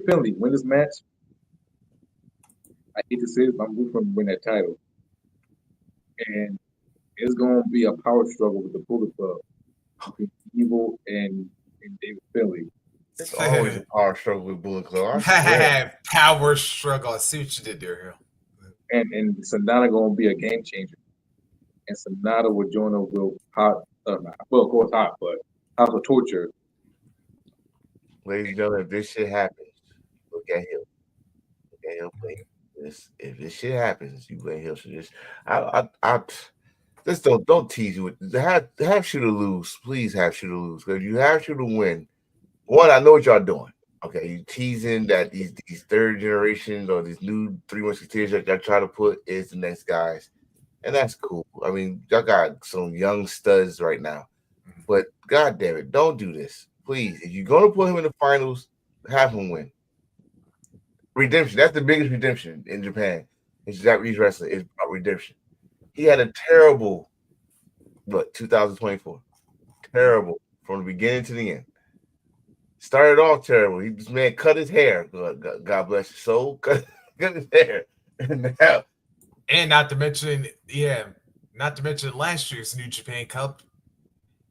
B: Finley win this match, I hate to say it, but I'm rooting for him to win that title. And it's going to be a power struggle with the Bullet Club between Evil and David Finley.
C: It's always a power struggle with Bullet Club.
A: Power struggle. I see what you did there,
B: Hill. And Sonata going to be a game changer. And Sonata with Jonah will hot. Well, of course, hot, but House of Torture.
C: Ladies and gentlemen, if this shit happens, look at him. Look at him play. If this shit happens, you blame him. So just don't tease you. Have Shooter lose. Please have Shooter lose. Because you have Shooter win. One, I know what y'all doing. Okay, you teasing that these third generations or these new 3 Musketeers that y'all try to put is the next guys. And that's cool. I mean, y'all got some young studs right now. But God damn it, don't do this. Please. If you're gonna put him in the finals, have him win. Redemption. That's the biggest redemption in Japan. It's Japanese wrestling. It's about redemption. He had a terrible 2024. Terrible from the beginning to the end. Started off terrible. This man cut his hair. God bless his soul. Cut his hair.
A: And not to mention last year's New Japan Cup.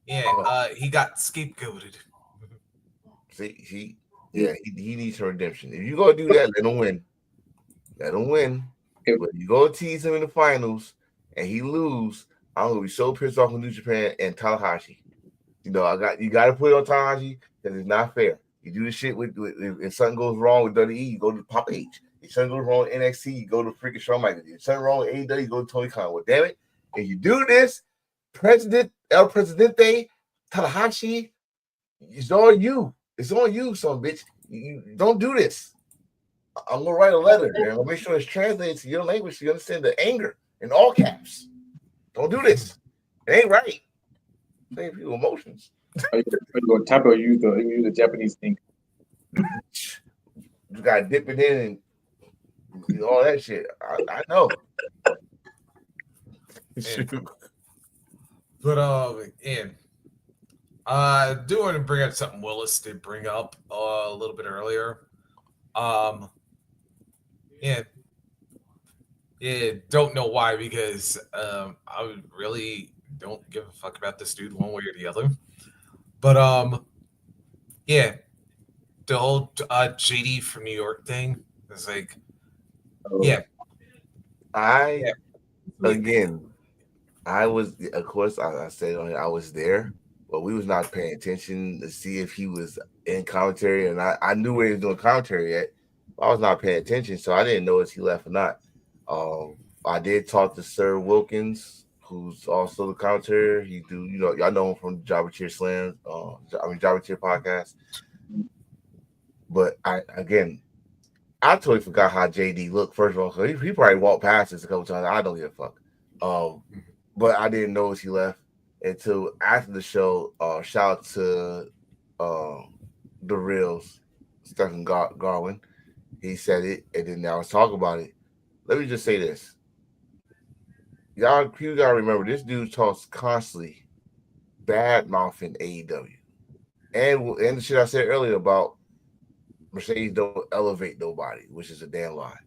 A: Yeah, he got scapegoated.
C: See, he needs some redemption. If you go do that, let him win. Let him win. But you go tease him in the finals and he lose, I'm gonna be so pissed off with New Japan and Tanahashi. You know, you got to put it on Tanahashi because it's not fair. You do the shit with if something goes wrong with WWE, you go to Pop H. If something goes wrong with NXT, you go to freaking Shawn Michaels. If something wrong with AEW, you go to Tony Khan. Well, damn it, if you do this, El Presidente, Tanahashi, it's on you. It's on you, son, bitch. You don't do this. I'm gonna write a letter, man. I'm gonna make sure it's translated to your language so you understand the anger in all caps. Don't do this. It ain't right. Save people emotions.
B: Are you gonna type or use the Japanese ink?
C: You gotta dip it in and all that shit. I know.
A: But I do want to bring up something Willis did bring up a little bit earlier. Don't know why, because I really don't give a fuck about this dude one way or the other. But the whole JD from New York thing is like,
C: I was, of course, I said I was there, but we was not paying attention to see if he was in commentary, and I knew where he was doing commentary at. I was not paying attention, so I didn't know if he left or not. I did talk to Sir Wilkins, who's also the commentator. He do, y'all know him from Jabba Cheer Slam, Jabba Cheer podcast. But I totally forgot how JD looked. First of all, so he probably walked past us a couple times. I don't give a fuck. But I didn't notice he left until after the show. Shout out to the Reels, Stephen Garwin. He said it, and then now let's talk about it. Let me just say this. You gotta remember, this dude talks constantly bad mouthing AEW. And the shit I said earlier about Mercedes don't elevate nobody, which is a damn lie.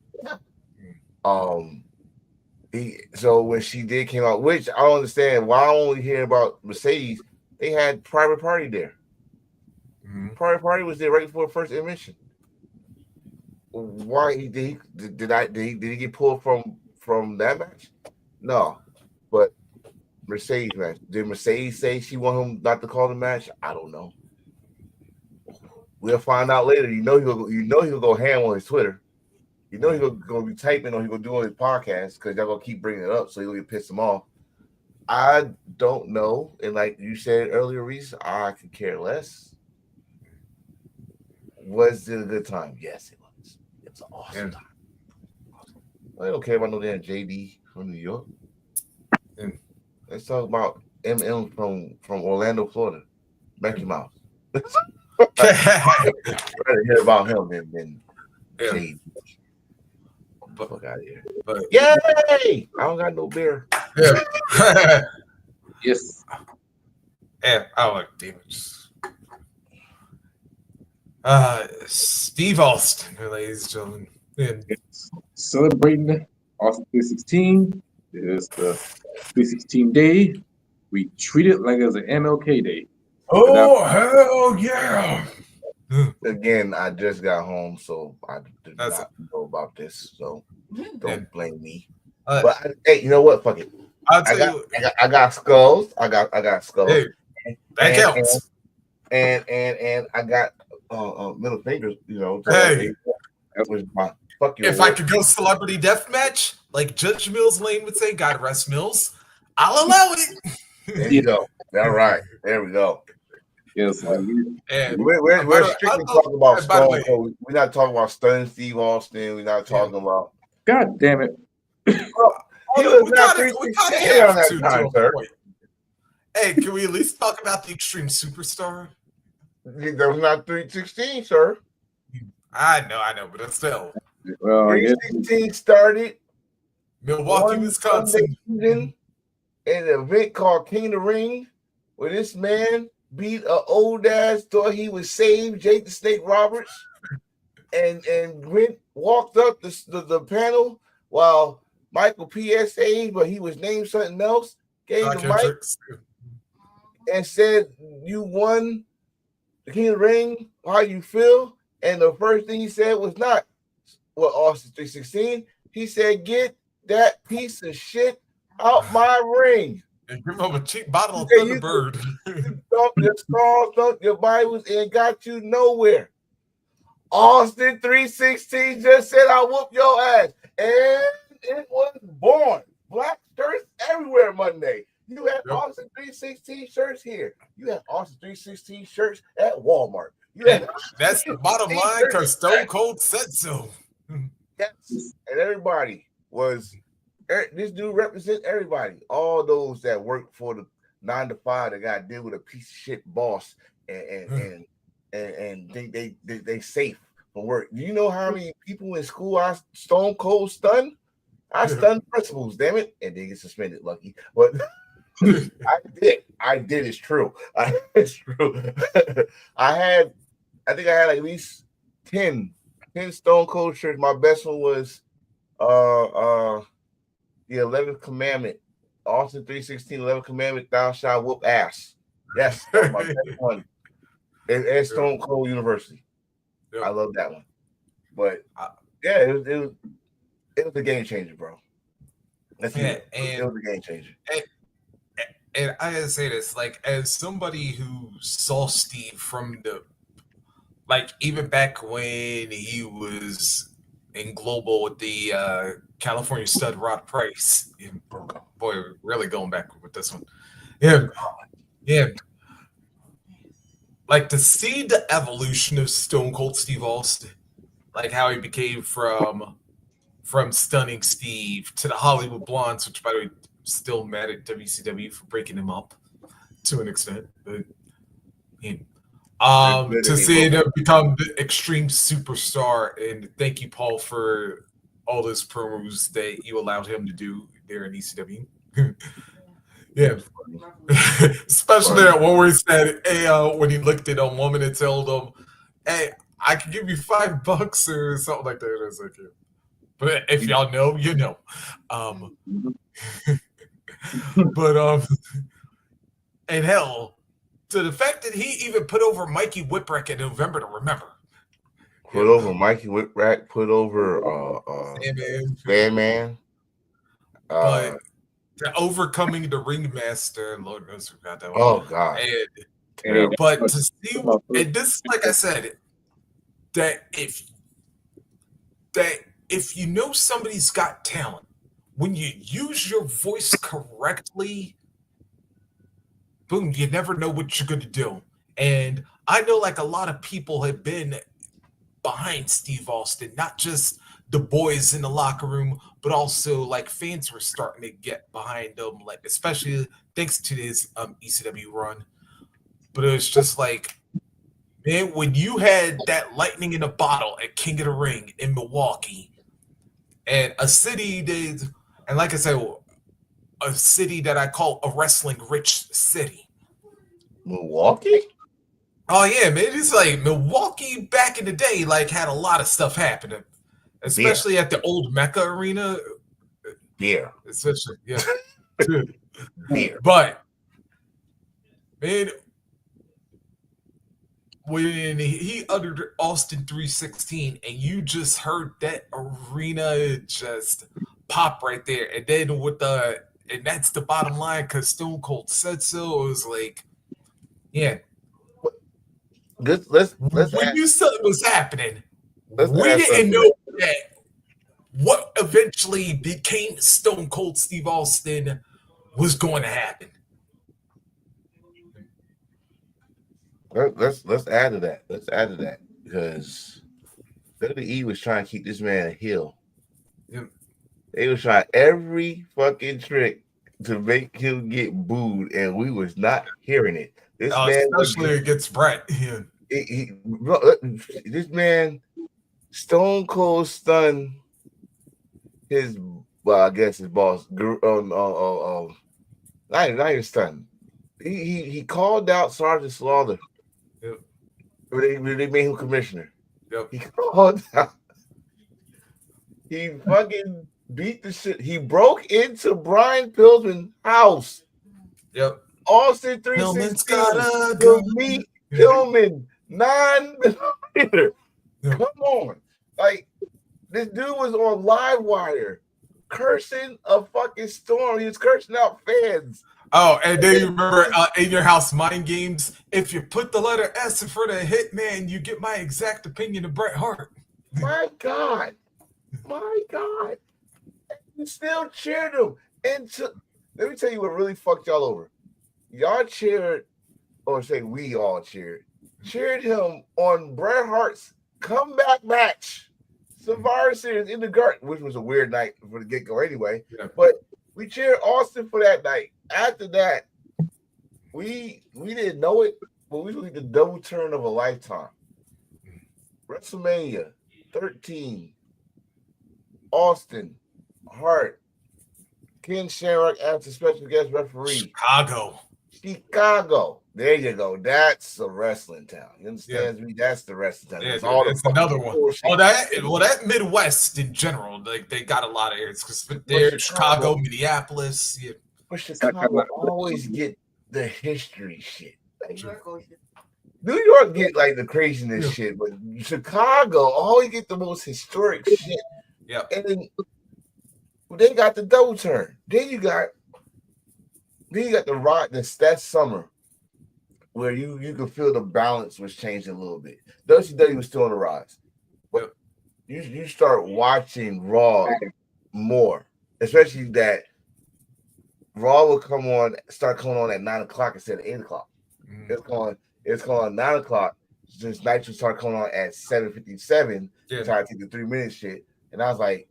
C: So when she did came out, which I don't understand why I only hear about Mercedes, they had Private Party there.
A: Mm-hmm.
C: Private Party was there right before first admission. Why did he get pulled from that match? No, but Mercedes match. Did Mercedes say she want him not to call the match? I don't know. We'll find out later. He'll go ham on his Twitter. He's gonna be typing or he's gonna do on his podcast because y'all gonna keep bringing it up, so he'll get pissed him off. I don't know, and like you said earlier, Reese, I could care less. Was it a good time? Yes, it was. It's an awesome time. I don't care about no damn JD from New York. Let's talk about MM from Orlando, Florida. Mickey Mouse. I'd rather hear about him than JD. Fuck out of here.
A: But
C: yay! I don't got no beer.
A: Yeah.
B: Yes.
A: Yeah, I like demons. Steve Austin, ladies and gentlemen. Yeah.
B: Celebrating Austin 316. It is the 316 day. We treat it like it's an MLK day.
A: Oh, hell yeah.
C: Again, I just got home, so I did not know about this. So don't blame me. But hey, you know what? Fuck it. I got skulls. I got skulls.
A: Hey, that counts.
C: And I got middle fingers. You know.
A: Hey,
C: that was my fuck you.
A: If I could go celebrity death match, like Judge Mills Lane would say, God rest Mills, I'll allow it.
C: There you go. All right. There we go.
B: Yes,
C: we're strictly talking about Stone Cold. We're not talking about Stone Steve Austin. We're not talking about.
B: God damn it!
C: He was not 316 on that time, sir.
A: Hey, can we at least talk about the Extreme Superstar?
C: That was not 316, sir.
A: I know, but it's still.
B: Well,
C: 316 started
A: Milwaukee, Wisconsin,
C: in an event called King of the Ring, where this man beat an old ass, thought he was saved, Jake the Snake Roberts, and walked up the panel while Michael PSA, but he was named something else, gave the mic and said, "You won the King of the Ring. How you feel?" And the first thing he said was not Austin 316. He said, "Get that piece of shit out my ring."
A: And give him a cheap bottle of Thunderbird.
C: Thump your stars, thump your Bibles, and got you nowhere. Austin 316 just said, "I whoop your ass." And it was born. Black shirts everywhere Monday. You had Austin 316 shirts here. You had Austin 316 shirts at Walmart.
A: That's the bottom line because Stone Cold said so.
C: Yes. And everybody was, this dude represents everybody. All those that work for the 9 to 5 that got to deal with a piece of shit boss and think they safe from work. Do you know how many people in school I Stone Cold stunned? I stunned principals, damn it, and they get suspended, lucky. But I did. It's true. It's true. I think I had at least 10 Stone Cold shirts. My best one was the 11th Commandment, Austin 316, 11th Commandment, thou shalt whoop ass. Yes, that's my best one. At Stone Cold University. I love that one. But yeah, it was a game changer, bro. It was a game changer.
A: And I gotta say this, like, as somebody who saw Steve from even back when he was in Global with the California stud Rod Price. Boy, we're really going back with this one. Yeah. Like, to see the evolution of Stone Cold Steve Austin, like how he became from Stunning Steve to the Hollywood Blondes, which, by the way, still mad at WCW for breaking him up to an extent. But To see them become the extreme superstar, and thank you, Paul, for all those promos that you allowed him to do there in ECW. Yeah, especially that one where he said, "Hey," when he looked at a woman and told him, "Hey, I can give you $5 or something like that." I was like, yeah. But if y'all know, you know. But and hell, to the fact that he even put over Mikey Whipwreck in November to Remember.
C: Put over Mikey Whipwreck, put over Sandman.
A: But to overcoming the Ringmaster, Lord knows who got that one.
C: Oh God.
A: But to see, and this, like I said, that if you know somebody's got talent, when you use your voice correctly, boom, you never know what you're going to do. And I know like a lot of people have been behind Steve Austin, not just the boys in the locker room, but also like fans were starting to get behind him, like especially thanks to his ECW run. But it was just like, man, when you had that lightning in a bottle at King of the Ring in Milwaukee, and a city that, and like I said, a city that I call a wrestling rich city.
C: Milwaukee?
A: Oh yeah, man. It's like Milwaukee back in the day, like had a lot of stuff happening. Especially at the old Mecca Arena.
C: Yeah.
A: Especially, yeah.
C: Yeah.
A: But man, when he uttered Austin 316 and you just heard that arena just pop right there, and then with the, and that's the bottom line because Stone Cold said so. It was like, yeah.
C: Let's
A: when you said it was happening, we
C: ask
A: didn't know that what eventually became Stone Cold Steve Austin was going to happen.
C: Let's add to that. Let's add to that because WWE was trying to keep this man a heel.
A: Yep.
C: They was trying every fucking trick to make him get booed, and we was not hearing it. This man,
A: especially against Brett. Yeah.
C: This man, Stone Cold stunned his, well, I guess his boss. Not even stunned. He called out Sergeant Slaughter.
A: Yep.
C: They made him commissioner.
A: Yep.
C: He called out. He fucking beat the shit. He broke into Brian Pillman's house.
A: Yep.
C: Austin 316 to meet Pillman 9mm. Come on. Like, this dude was on Livewire cursing a fucking storm. He was cursing out fans.
A: Oh, and then you remember In Your House Mind Games, if you put the letter S in front of Hitman, you get my exact opinion of Bret Hart.
C: My God. My God. You still cheered him. And let me tell you what really fucked y'all over. Y'all cheered, or say we all cheered him on Bret Hart's comeback match, Survivor Series in the Garden, which was a weird night for the get-go anyway. Yeah. But we cheered Austin for that night. After that, we didn't know it, but we looked at the double turn of a lifetime. WrestleMania 13, Austin, Hart, Ken Shamrock as a special guest referee. Chicago. There you go. That's a wrestling town. You understand me? That's the wrestling town.
A: Yeah, it's another one. Oh, that Midwest in general, like they got a lot of areas because they're Chicago, Minneapolis. Yeah.
C: But Chicago always get the history shit. Like, New York get like the craziness shit, but Chicago always get the most historic shit.
A: Yeah.
C: And then they got the double turn. Then you got the rock that summer where you could feel the balance was changing a little bit. WCW was still on the rise. But you start watching Raw more, especially that Raw will start coming on at 9:00 instead of 8:00. Mm-hmm. It's calling 9:00 since Nitro started coming on at 7:57. Trying to take the 3-minute shit. And I was like,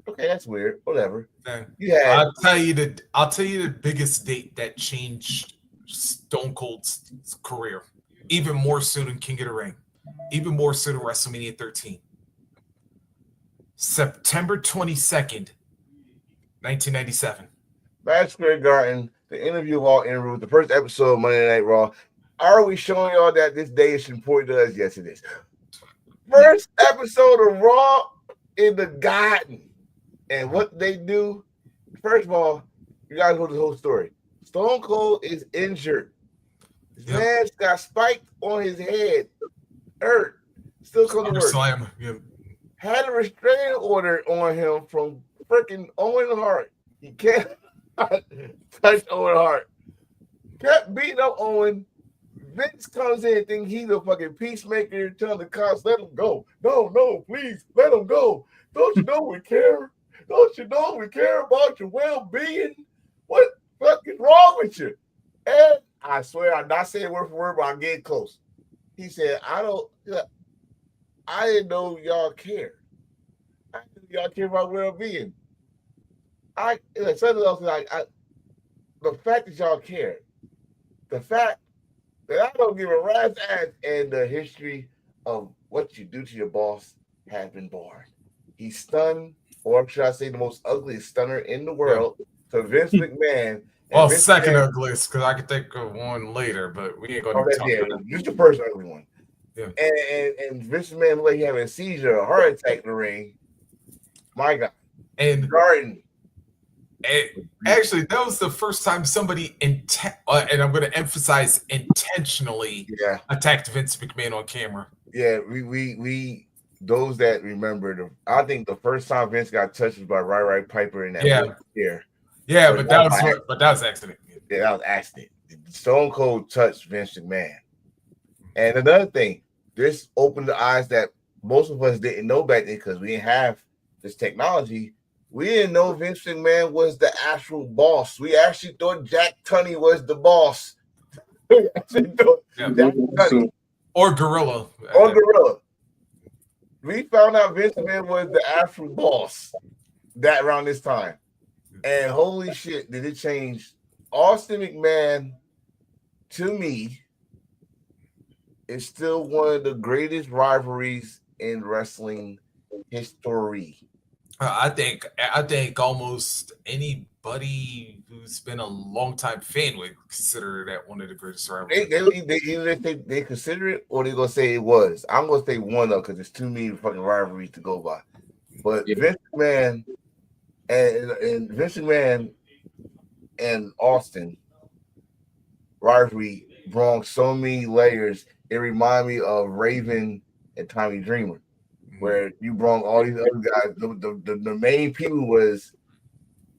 C: okay, that's weird. Whatever.
A: Yeah. I'll tell you the biggest date that changed Stone Cold's career. even more so than King of the Ring, even more so than WrestleMania 13. September 22nd, 1997.
C: Madison Square Garden, the interview of all interviews, the first episode of Monday Night Raw. Are we showing y'all that this day is important to us? Yes, it is. First episode of Raw in the Garden. And what they do, first of all, you guys know the whole story. Stone Cold is injured. His man's got spiked on his head. Hurt. Still coming to work.
A: Slam. Yep.
C: Had a restraining order on him from freaking Owen Hart. He can't touch Owen Hart. Kept beating up Owen. Vince comes in and thinks he's a fucking peacemaker, telling the cops, let him go. No, please, let him go. Don't you know we care? Don't you know we care about your well-being? What the fuck is wrong with you? And I swear, I'm not saying word for word, but I'm getting close. He said, I didn't know y'all care. I didn't know y'all care about well-being. Something else, the fact that y'all care, the fact that I don't give a rat's ass, and the history of what you do to your boss has been born. He's stunned, or should I say the most ugliest stunner in the world, to Vince McMahon.
A: Well,
C: Vince
A: second
C: McMahon,
A: ugliest, because I could think of one later, but we ain't going to talk about that.
C: Just the first ugly one.
A: Yeah.
C: And Vince McMahon looked like he having a seizure, a heart attack in the ring. My God.
A: And
C: Garden.
A: actually, that was the first time somebody and I'm going to emphasize intentionally attacked Vince McMahon on camera.
C: Yeah, we those that remember, I think the first time Vince got touched was by Rai Piper in that year.
A: Yeah, but that was accident.
C: Yeah, that was accident. Stone Cold touched Vince McMahon. And another thing, this opened the eyes that most of us didn't know back then because we didn't have this technology. We didn't know Vince McMahon was the actual boss. We actually thought Jack Tunney was the boss.
A: Or Gorilla.
C: We found out Vince McMahon was the actual boss that around this time. And holy shit, did it change. Austin McMahon, to me, is still one of the greatest rivalries in wrestling history.
A: I think almost anybody who's been a longtime fan would consider that one of the greatest rivalries.
C: Either if they consider it or they're gonna say it was. I'm gonna say one of because it's too many fucking rivalries to go by. But Vince McMahon and Vince McMahon and Austin rivalry brought so many layers. It reminded me of Raven and Tommy Dreamer, where you brought all these other guys. The main people was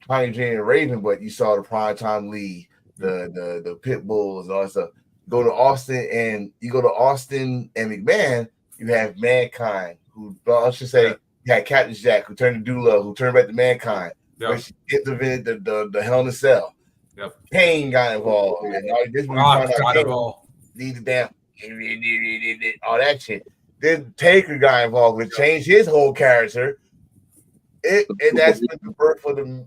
C: Tommy Dreamer and Raven, but you saw the Primetime League, the Pit Bulls, and all that stuff. Go to Austin and McMahon, you have Mankind, who I should say you had Captain Jack, who turned to Doolittle, who turned back to Mankind, which intervened the Hell in a Cell.
A: Yep.
C: Kane got involved. And this
A: got involved.
C: Need the damn all that shit. Then Taker got involved, which changed his whole character. And that's been the birth for the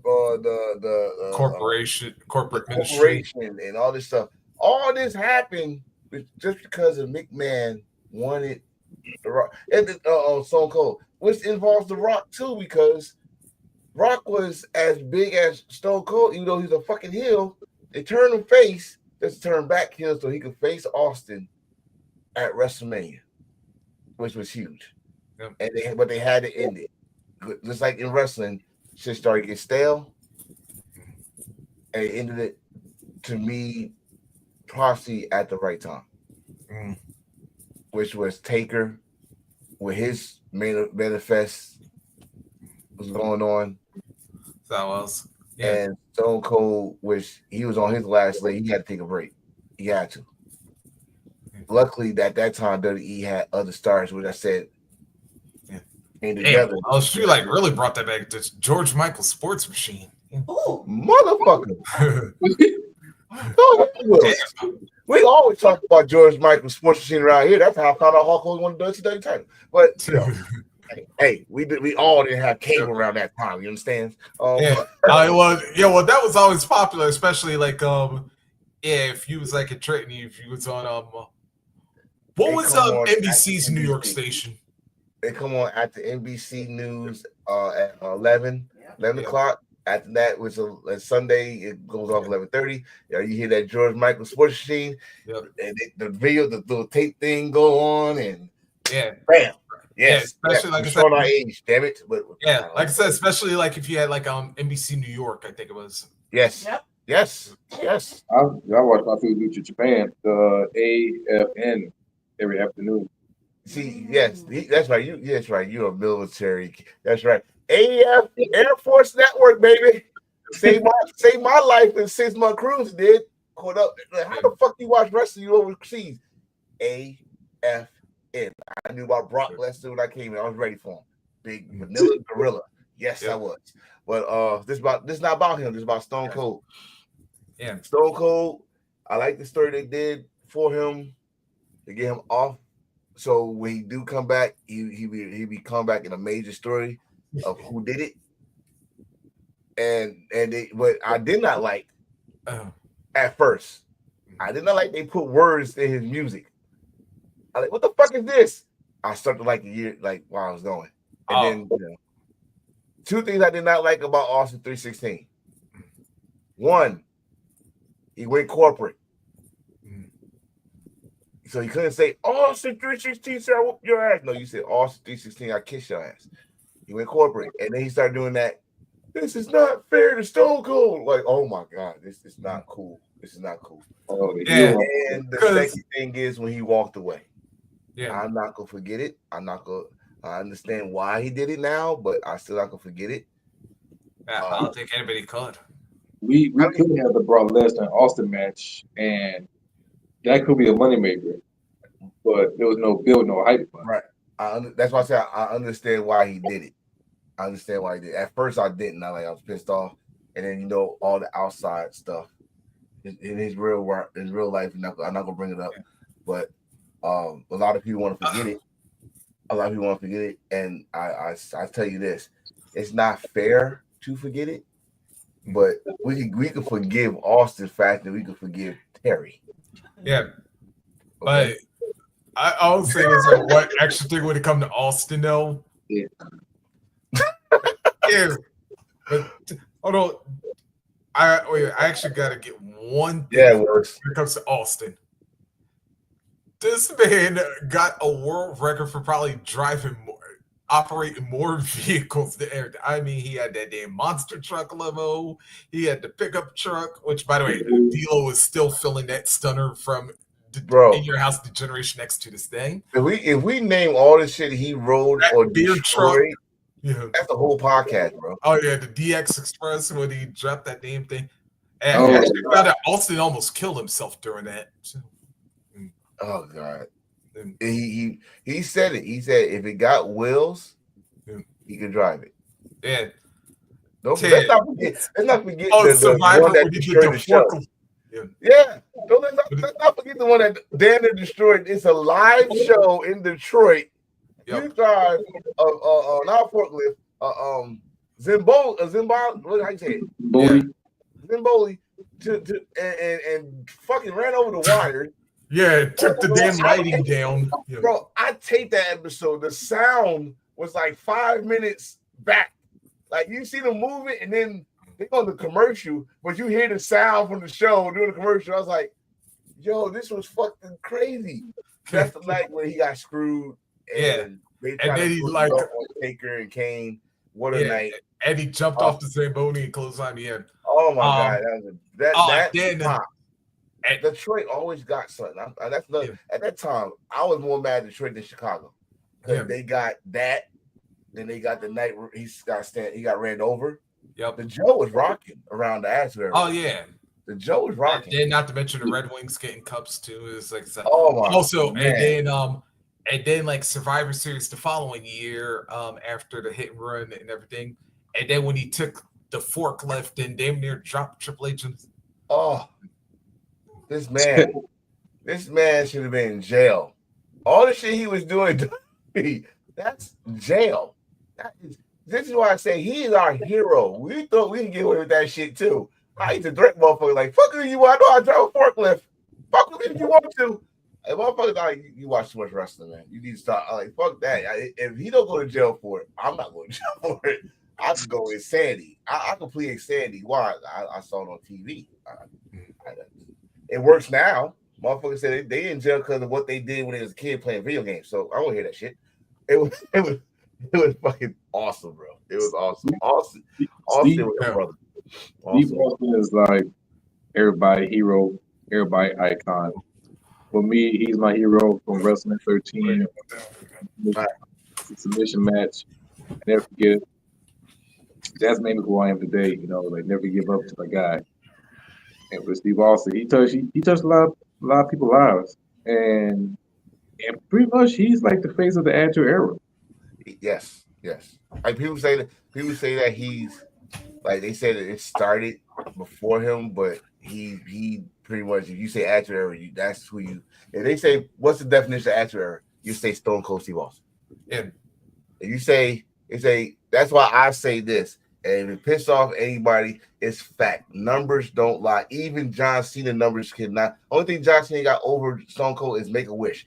A: corporate ministry
C: and all this stuff. All this happened just because of McMahon wanted the Rock and Stone Cold, which involves the Rock too, because Rock was as big as Stone Cold, even though he's a fucking heel. They turned him face, just turn back heel so he could face Austin at WrestleMania, which was huge. Yep. But they had to end it. Just like in wrestling, shit started getting stale. And it ended it, to me, probably at the right time. Which was Taker with his manifest was going on.
A: That was.
C: Yeah. And Stone Cold, which he was on his last leg, he had to take a break. He had to. Luckily, at that time, WWE had other stars, which I said came together.
A: She really brought that back to George Michael Sports Machine.
C: Oh, motherfucker. We always talk about George Michael Sports Machine around here. That's how I found out Hulk Hogan won the WCW title. But, hey, we all didn't have cable around that time. You understand?
A: Well, that was always popular, especially if you was like a Trenton, if you was on What
C: They
A: was
C: come on
A: NBC's
C: at
A: New York
C: NBC.
A: station?
C: They come on at the NBC News at 11
A: Yeah.
C: o'clock. After that, which is Sunday, it goes off 11:30. You hear that George Michael Sports Machine,
A: Yep.
C: and the video, the little tape thing go on, and
A: Yeah.
C: bam.
A: Yeah,
C: Yes,
A: especially like I
C: showing our
A: said.
C: age, damn it. But
A: Yeah, like I said, especially like if you had like NBC New York, I think it was.
C: yes, yes.
B: I watch my food Lucha Japan, the AFN every afternoon.
C: See, yes, that's right. That's right. You're a military. That's right. AF Air Force Network, baby. Save my life in 6 month cruise. Did caught up. How the fuck you watch wrestling overseas? AFN. I knew about Brock Lesnar when I came in. I was ready for him. Big vanilla gorilla. Yes, I was. But this is not about him. This is about Stone Cold.
A: Yeah,
C: Stone Cold. I like the story they did for him to get him off. So when he do come back, he be come back in a major story of who did it. But I did not like at first. I did not like they put words in his music. I like, what the fuck is this? I started like a year, like while I was going. And then two things I did not like about Austin 316. One, he went corporate. So he couldn't say Austin 316, sir, I whoop your ass. No, you said Austin 316, I kiss your ass. He went corporate. And then he started doing that. This is not fair to Stone Cold. Like, oh my God, this is not cool. This is not cool.
B: Oh,
A: yeah.
C: And the second thing is when he walked away.
A: Yeah.
C: I'm not gonna forget it. I understand why he did it now, but I still not gonna forget it.
A: I don't think anybody could.
B: We could have the Brock Lesnar Austin match, and that could be a moneymaker, but there was no build, no hype.
C: Right. That's why I said I understand why he did it. I understand why he did. At first, I didn't. I was pissed off, and then all the outside stuff in his real life. I'm not gonna bring it up, but a lot of people want to forget it. A lot of people want to forget it, and I tell you this: it's not fair to forget it, but we can forgive Austin faster than we can forgive Terry.
A: Yeah,
C: Okay?
A: but I was saying is like, what extra thing would it come to Austin though?
B: Yeah.
A: Yeah, but hold on. I actually got to get one thing
C: Yeah, it
A: when
C: works.
A: it comes to Austin. This man got a world record for probably operating more vehicles than Eric. I mean, he had that damn monster truck limo. He had the pickup truck, which, by the way, D'Lo is still filling that stunner from In Your House, the Generation X to this day.
C: If we name all the shit he rode
A: That
C: or
A: beer
C: destroyed,
A: Yeah.
C: that's the whole podcast, bro.
A: Oh yeah, the DX Express when he dropped that damn thing. And I actually found out Austin almost killed himself during that. So,
C: oh God. He said it. He said if it got wheels, he could drive it.
A: Yeah.
C: Let's not forget
A: Oh,
C: the one that destroyed the show. Yeah. Let's not forget the one that Dana destroyed. It's a live show in Detroit. You drive not forklift, Zimboli, what how you say it? Zimboli and fucking ran over the wires.
A: Yeah, took the damn lighting down.
C: Bro, I taped that episode. The sound was like 5 minutes back. Like you see the movement and then they go to the commercial, but you hear the sound from the show during the commercial. I was like, yo, this was fucking crazy. That's the night when he got screwed. And
A: then he like
C: Taker and Kane. What a night!
A: And he jumped off the Zamboni and clotheslined the end.
C: Oh my God, Detroit always got something. At that time, I was more mad at Detroit than Chicago because they got that. Then they got the night where he got ran over.
A: Yep.
C: The Joe was rocking around the ass.
A: Oh yeah.
C: The Joe was rocking.
A: And then not to mention the Red Wings getting cups too. It's like
C: also
A: man. And then like Survivor Series the following year, after the hit and run and everything. And then when he took the forklift and damn near dropped Triple H.
C: This man should have been in jail. All the shit he was doing, that's jail. This is why I say he is our hero. We thought we could get away with that shit too. I used to threaten motherfuckers like, fuck who you want. I know I drive a forklift. Fuck with me if you want to. Hey, motherfuckers, like, you watch too much wrestling, man. You need to stop. Like, fuck that. If he don't go to jail for it, I'm not going to jail for it. I could go insanity. I could plead insanity. Why? I saw it on TV. It works now. Motherfuckers said they in jail because of what they did when they was a kid playing video games. So I won't hear that shit. It was fucking awesome, bro. It was awesome. Austin was your brother.
B: Steve Austin is like everybody hero, everybody icon. For me, he's my hero from Wrestling 13. Submission match. I never forget it. That's mainly who I am today. You know, like never give up to my guy. And for Steve Austin, he touched a lot of people's lives, and pretty much he's like the face of the Attitude Era.
C: Yes. Like people say that he's like they said that it started before him, but he pretty much, if you say Attitude Era, that's who you. If they say what's the definition of Attitude Era, you say Stone Cold Steve Austin.
A: Yeah.
C: If you say that's why I say this. And if it piss off anybody, it's fact. Numbers don't lie. Even John Cena numbers cannot. Only thing John Cena got over Stone Cold is Make-A-Wish.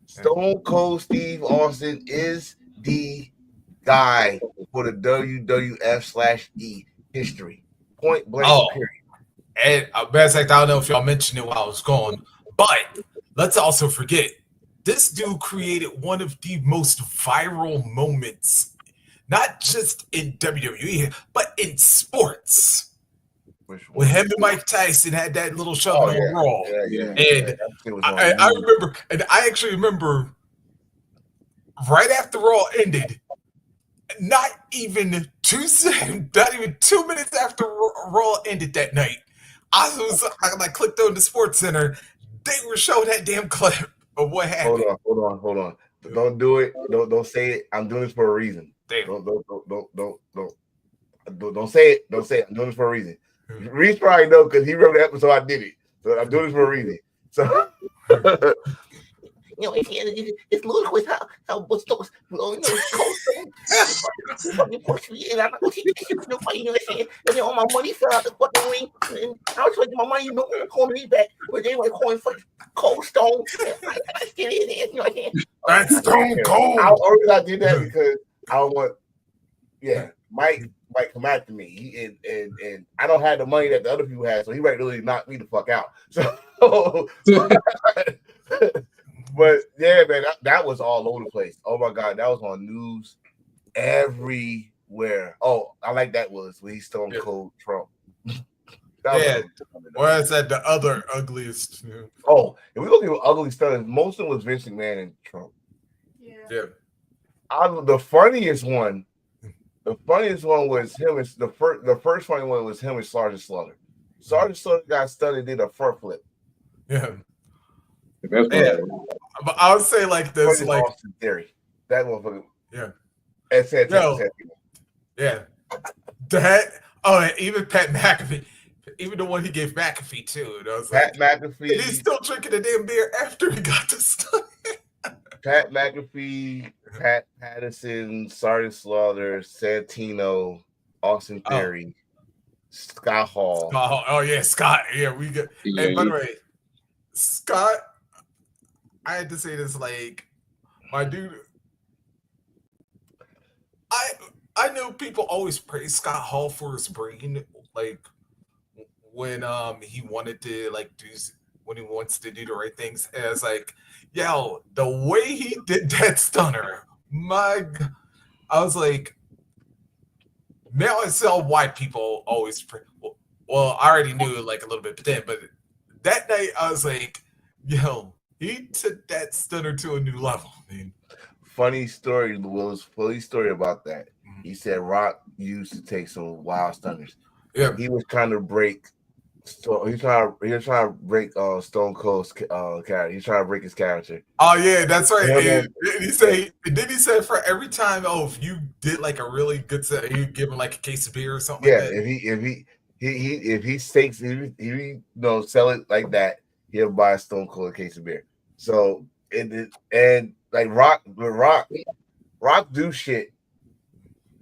C: Stone Cold Steve Austin is the guy for the WWF/E history. Point blank. Period.
A: And matter of fact, I don't know if y'all mentioned it while I was gone, but let's also forget this dude created one of the most viral moments. Not just in WWE, but in sports. When him and Mike Tyson had that little show on Raw. I remember, and I actually remember right after Raw ended, not even 2 minutes after Raw ended that night, I clicked on the Sports Center. They were showing that damn clip of what happened.
C: Hold on. Don't do it. Don't say it. I'm doing this for a reason.
A: Damn.
C: Don't say it. Don't say it. I'm doing this for a reason. Reese probably know because he wrote the episode. I did it, so I'm doing this for a reason. So, it's ludicrous how what's those fucking push me, and I'm not gonna keep nobody. You know what I'm saying? And all my money fell out the fucking ring, and I was taking my money. You know, calling me back, but they were calling for Cold Stone. I still in there. You know what I'm saying?
A: That's Stone Cold.
C: I did that because I want, Mike come after me, and I don't have the money that the other people had, so he might really knock me the fuck out. So, but yeah, man, that was all over the place. Oh my god, that was on news everywhere. Oh, I like that was when he Stone Cold Trump.
A: Or is that the other ugliest?
C: Oh, if we look at ugly stuff, most of them was Vince McMahon and Trump.
A: Yeah.
C: The funniest one was him. The first funny one was him and Sergeant Slaughter. Sergeant Slaughter got stunned, did a front flip.
A: Yeah. But I would say like this, like
C: Austin Theory. That motherfucker.
A: Yeah.
C: And said,
A: yeah. That. Oh, and even Pat McAfee, even the one he gave McAfee too. And I was
C: Pat McAfee.
A: And he's still drinking the damn beer after he got the stunt.
C: Pat McAfee, Pat Patterson, Sergeant Slaughter, Santino, Austin Theory, Scott Hall.
A: Oh yeah, Scott. Yeah, we got. And by the way, Scott, I had to say this, like, my dude. I know people always praise Scott Hall for his brain, like when he wanted to when he wants to do the right things. And it's like, yo, the way he did that stunner, I was like, now I saw why people always well, I already knew like a little bit then, but that night I was like, yo, he took that stunner to a new level, man.
C: Funny story, Willis. Funny story about that. He said Rock used to take some wild stunners.
A: Yeah,
C: he was trying to break. So he was trying to break Stone Cold's character. He's trying to break his character.
A: Oh yeah, that's right. And he said for every time, if you did like a really good set, you give him like a case of beer or something.
C: Yeah,
A: like that.
C: if he stakes, sell it like that, he'll buy Stone Cold a case of beer. So and like Rock do shit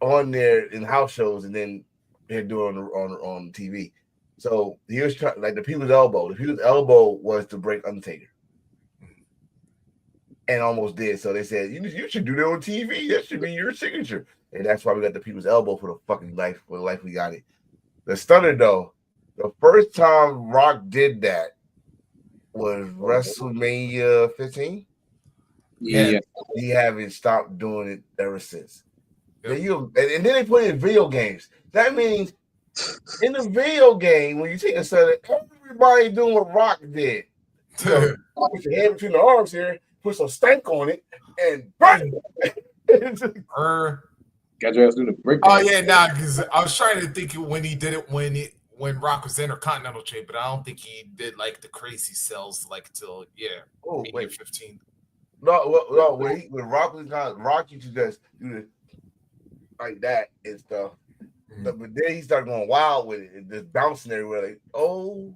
C: on there in house shows, and then they're doing on TV. So he was trying, like the people's elbow. The people's elbow was to break Undertaker. and almost did. So they said, you should do that on TV. That should be your signature. And that's why we got the people's elbow for the fucking life. For the life we got it. The stunner, though, the first time Rock did that was WrestleMania 15.
B: Yeah.
C: He haven't stopped doing it ever since.
A: Yep.
C: And then they put it in video games. That means in the video game, when you take a stunner, everybody doing what Rock did. So, put your hand between the arms here, put some stank on it, and bang!
B: Got your ass doing the break.
A: Oh yeah, because I was trying to think when he did it when Rock was Intercontinental Champ, but I don't think he did like the crazy cells like till Mania 15.
C: No, when Rock was not Rock used to just do it like that and stuff. But then he started going wild with it and just bouncing everywhere. Like, oh,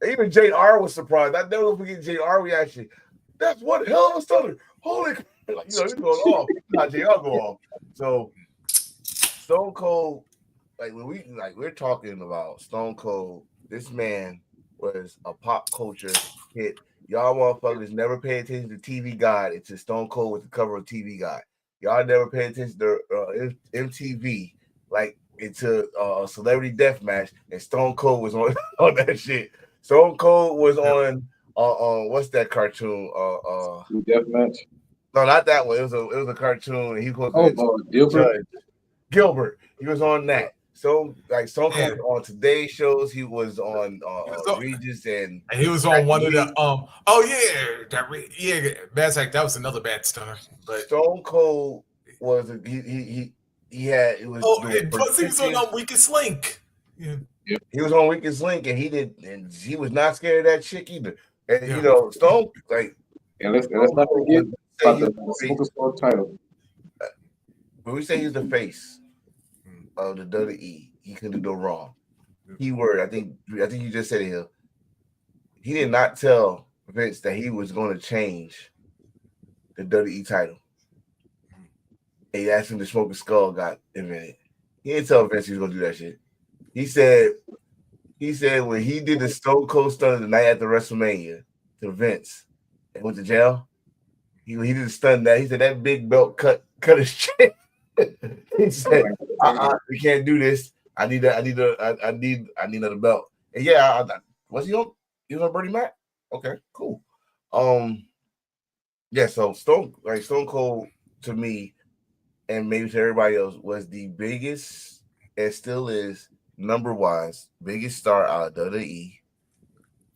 C: even JR was surprised. I never forget JR reaction. That's one hell of a stunner. Holy, like, he's going off. Not JR go off. So Stone Cold, we're talking about Stone Cold. This man was a pop culture hit. Y'all motherfuckers never pay attention to TV Guide until Stone Cold was the cover of TV Guide. Y'all never pay attention to MTV into Celebrity Deathmatch, and Stone Cold was on that shit. Stone Cold was on what's that cartoon?
B: Deathmatch.
C: No, not that one. It was a cartoon. And he was Gilbert. He was on that. So Stone Cold was on Today's shows. He was on Regis and
A: he was on one of the that was another bad stunner. But
C: Stone Cold was
A: plus he was on Weakest Link. Yeah.
C: He was on Weakest Link, and he was not scared of that chick either. And Stone
B: and let's not forget about the Superstar title.
C: When we say he's the face of the WWE, he couldn't do no wrong. Keyword, I think you just said it here. He did not tell Vince that he was going to change the WWE title. And he asked him to Smoke a Skull got invented. He didn't tell Vince he was going to do that shit. He said when he did the Stone Cold Stunner the night after WrestleMania to Vince and went to jail, he did a stun that. He said that big belt cut his chin. He said, we can't do this. I need another belt. And was he on? He was on Bernie Mac? Okay, cool. So Stone Cold to me, and maybe to everybody else, was the biggest and still is number-wise biggest star out of WWE.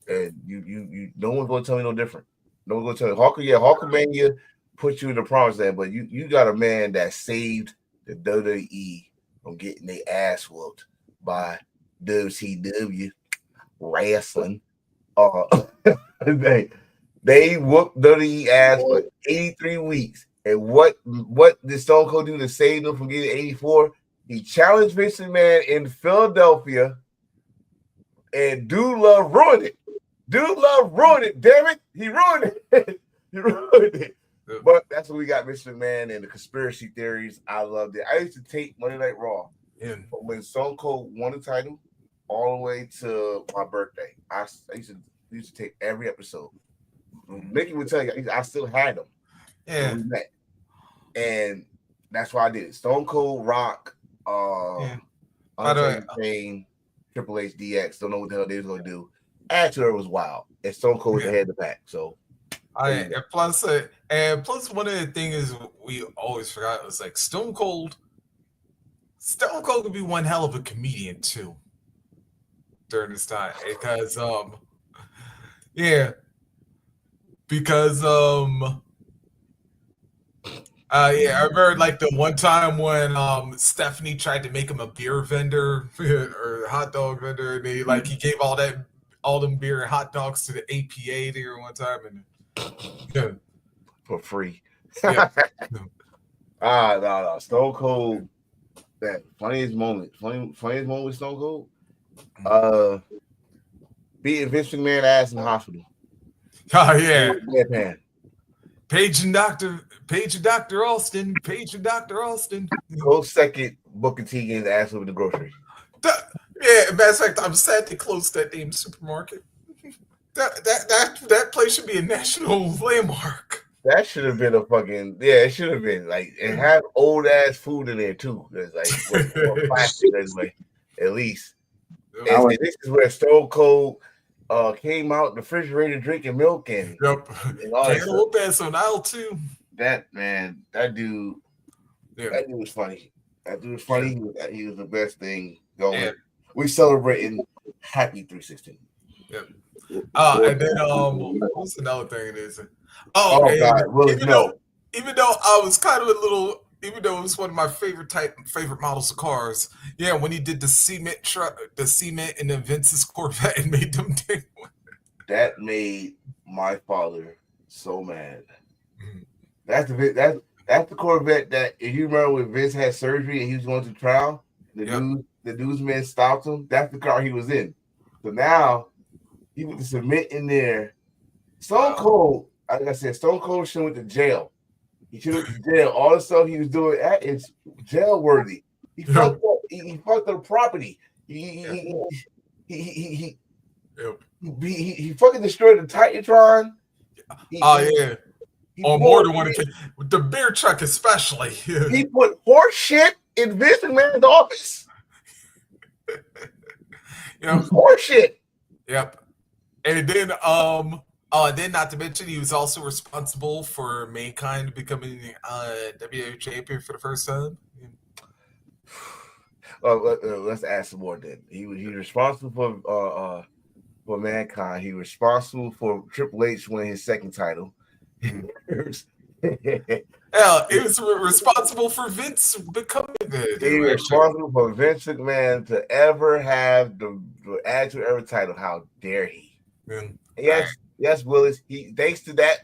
C: And you no one's gonna tell me no different. No one's gonna tell me Hulkamania put you in the promised land, but you got a man that saved the WWE from getting their ass whooped by WCW wrestling. They whooped WWE ass for 83 weeks. And what did Stone Cold do to save them from getting 84? He challenged Vince McMahon in Philadelphia, and Dude Love ruined it. Damn it. He ruined it. But that's what we got, Mr. McMahon, and the conspiracy theories. I loved it. I used to tape Monday Night Raw.
A: Yeah.
C: But when Stone Cold won the title, all the way to my birthday, I used to tape every episode. Mickey would tell you, I still had them.
A: Yeah.
C: We met. And that's why I did it. Stone Cold, Rock, Undertaker, Kane, Triple H, DX. Don't know what the hell they was going to do. Attitude was wild. And Stone Cold was ahead of the pack. So.
A: Plus one of the things is we always forgot was like Stone Cold could be one hell of a comedian too during this time because I remember like the one time when Stephanie tried to make him a beer vendor or a hot dog vendor, and he gave all them beer and hot dogs to the APA there one time, and
C: for free.
A: Yeah.
C: No. Stone Cold, that funniest moment with Stone Cold, beating Vince McMahon ass in the hospital.
A: Oh yeah.
C: Deadpan.
A: Page and Dr. Austin.
C: Close second, Booker T getting his ass over the grocery.
A: Matter of fact, I'm sad they closed that damn supermarket. That place should be a national landmark.
C: That should have been a fucking it should have been like and have old ass food in there too. There's like or plastic anyway, at least.
B: I
C: And
B: was-
C: this is where Stone Cold came out the refrigerator drinking milk and
A: Yep.
C: all that
A: Can't
C: stuff.
A: hold that on aisle 2.
C: That man, that dude was funny. That dude was funny. He was the best thing going.
A: Yeah.
C: We celebrating happy 316.
A: And then what's another thing it is?
C: Oh
A: and
C: God, Willis,
A: even though I was kind of a little, even though it was one of my favorite models of cars, yeah, when he did the cement truck, the cement and then Vince's Corvette and made them thing.
C: That made my father so mad.
A: Mhm.
C: That's the Corvette that if you remember when Vince had surgery and he was going to trial, the newsman stopped him. That's the car he was in. So now he put the cement in there. Stone Cold, like I said, Stone Cold should have went to jail. He should have went to jail. All the stuff he was doing is jail worthy. He fucked up. He fucked up property. He fucking destroyed the Titantron.
A: On more than one occasion. The beer truck especially.
C: He put horse shit in Vince McMahon's office. Horse shit.
A: Yep. And then then not to mention he was also responsible for Mankind becoming WWE champion for the first time.
C: Let's ask some more then. He was responsible for Mankind. He was responsible for Triple H winning his second title.
A: He was responsible for Vince becoming
C: He was responsible for Vince McMahon to ever have the Attitude Era title. How dare he? Yes, Willis. Thanks to that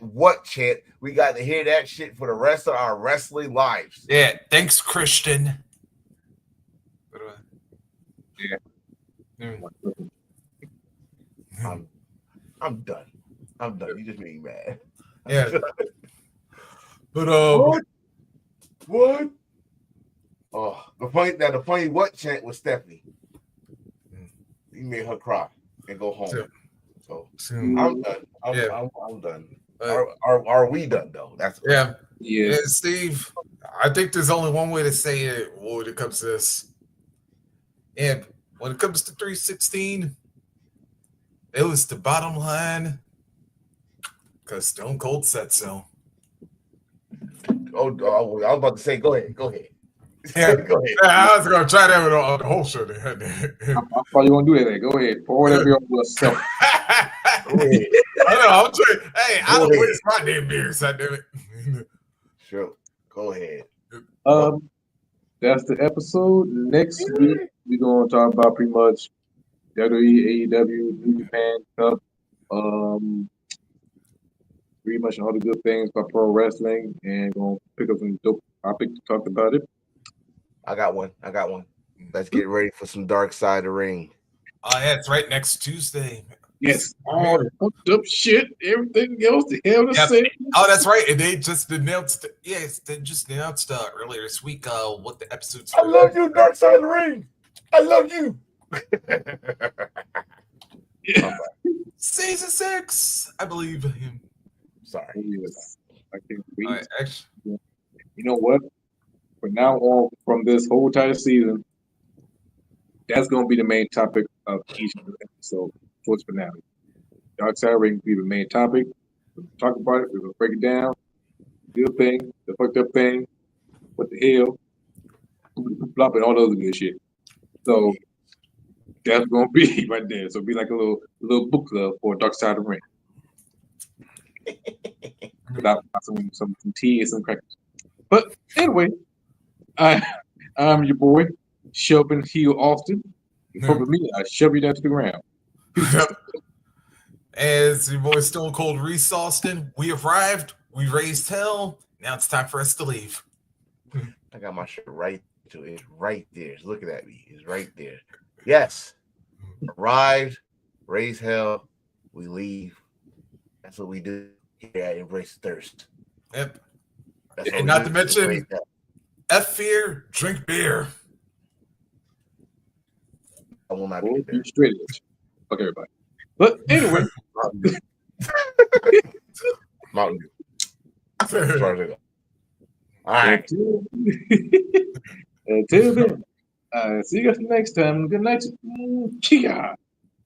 C: chant, we got to hear that shit for the rest of our wrestling lives.
A: Yeah, thanks, Christian.
C: I'm done. You just made me mad.
A: Yeah. But
C: what? Oh, the funny what chant was Stephanie. He made her cry and go home. So I'm done. I'm done. Are we done though? That's
A: yeah. Steve, I think there's only one way to say it when it comes to this. And when it comes to 316, it was the bottom line because Stone Cold said so.
C: I was about to say, go ahead.
A: Yeah,
C: go ahead.
A: I was gonna try that with the whole show.
B: I'm probably gonna do that. Then. Go ahead. Pour whatever you want to sell.
A: I know. I'm trying. Hey, I don't waste my damn beers. I damn it.
C: Sure. Go ahead.
B: That's the episode. Next week we're gonna talk about pretty much WWE, AEW, New Japan Cup. Pretty much all the good things about pro wrestling, and gonna pick up some dope topics to talk about it.
C: I got one. Let's get ready for some Dark Side of the Ring.
A: Oh, yeah, it's right next Tuesday.
B: Yes, all the fucked up shit, everything else, the hell to say.
A: Oh, that's right. And they just announced, earlier this week what the episodes.
C: I love you, Dark Side of the Ring. I love you.
A: Season 6, I believe.
C: Sorry.
B: Yes, I can't wait.
A: Right, actually,
B: you know what? From now on, from this whole entire season, that's going to be the main topic of each episode towards finale. Dark Side Ring will be the main topic. We'll talk about it. We're going to break it down. The good thing, the fucked up thing, what the hell, blah, and all those other good shit. So that's going to be right there. So it'll be like a little book club for Dark Side of the Ring. Without some tea and some crackers. But anyway, I'm your boy, Shelby Heel Austin. From me, I shove you down to the ground.
A: As your boy Stone Cold Reese Austin, we arrived, we raised hell. Now it's time for us to leave.
C: I got my shirt right to it. It's right there. It's looking at me. It's right there. Yes. Arrived, raised hell, we leave. That's what we do here at Embrace Thirst.
A: Yep.
C: That's
A: And not to mention, F fear, drink beer.
C: I will not
B: Boy,
C: be there.
B: you straight edge. Fuck everybody. But anyway,
C: Mountain Dew. As far as I go. All right.
B: Until then, see you guys next time. Good night. Chia.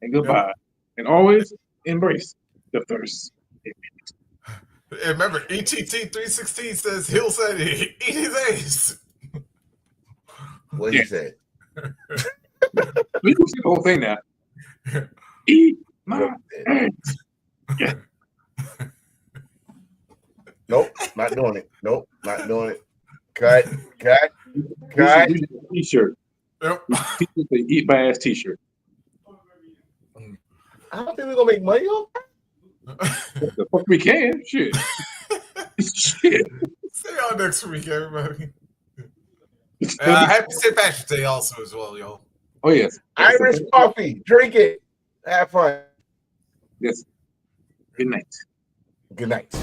B: And goodbye. And always embrace the thirst.
A: And remember, ETT316 says Hill said eat his ace.
C: What he said.
B: We can see the whole thing now. Eat my ass. Yeah.
C: Nope, not doing it. Nope, not doing it. Cut.
B: We should do a t-shirt.
A: Yep.
B: T-shirt, the Eat My Ass t-shirt.
C: I don't think we're gonna make money on
B: The fuck we can. Shit. Shit.
A: See y'all next week, everybody. Happy St. Patrick's Day also as well, y'all.
B: Oh, yes.
C: Irish coffee. Drink it. Have fun.
B: Yes. Good night.
C: Good night.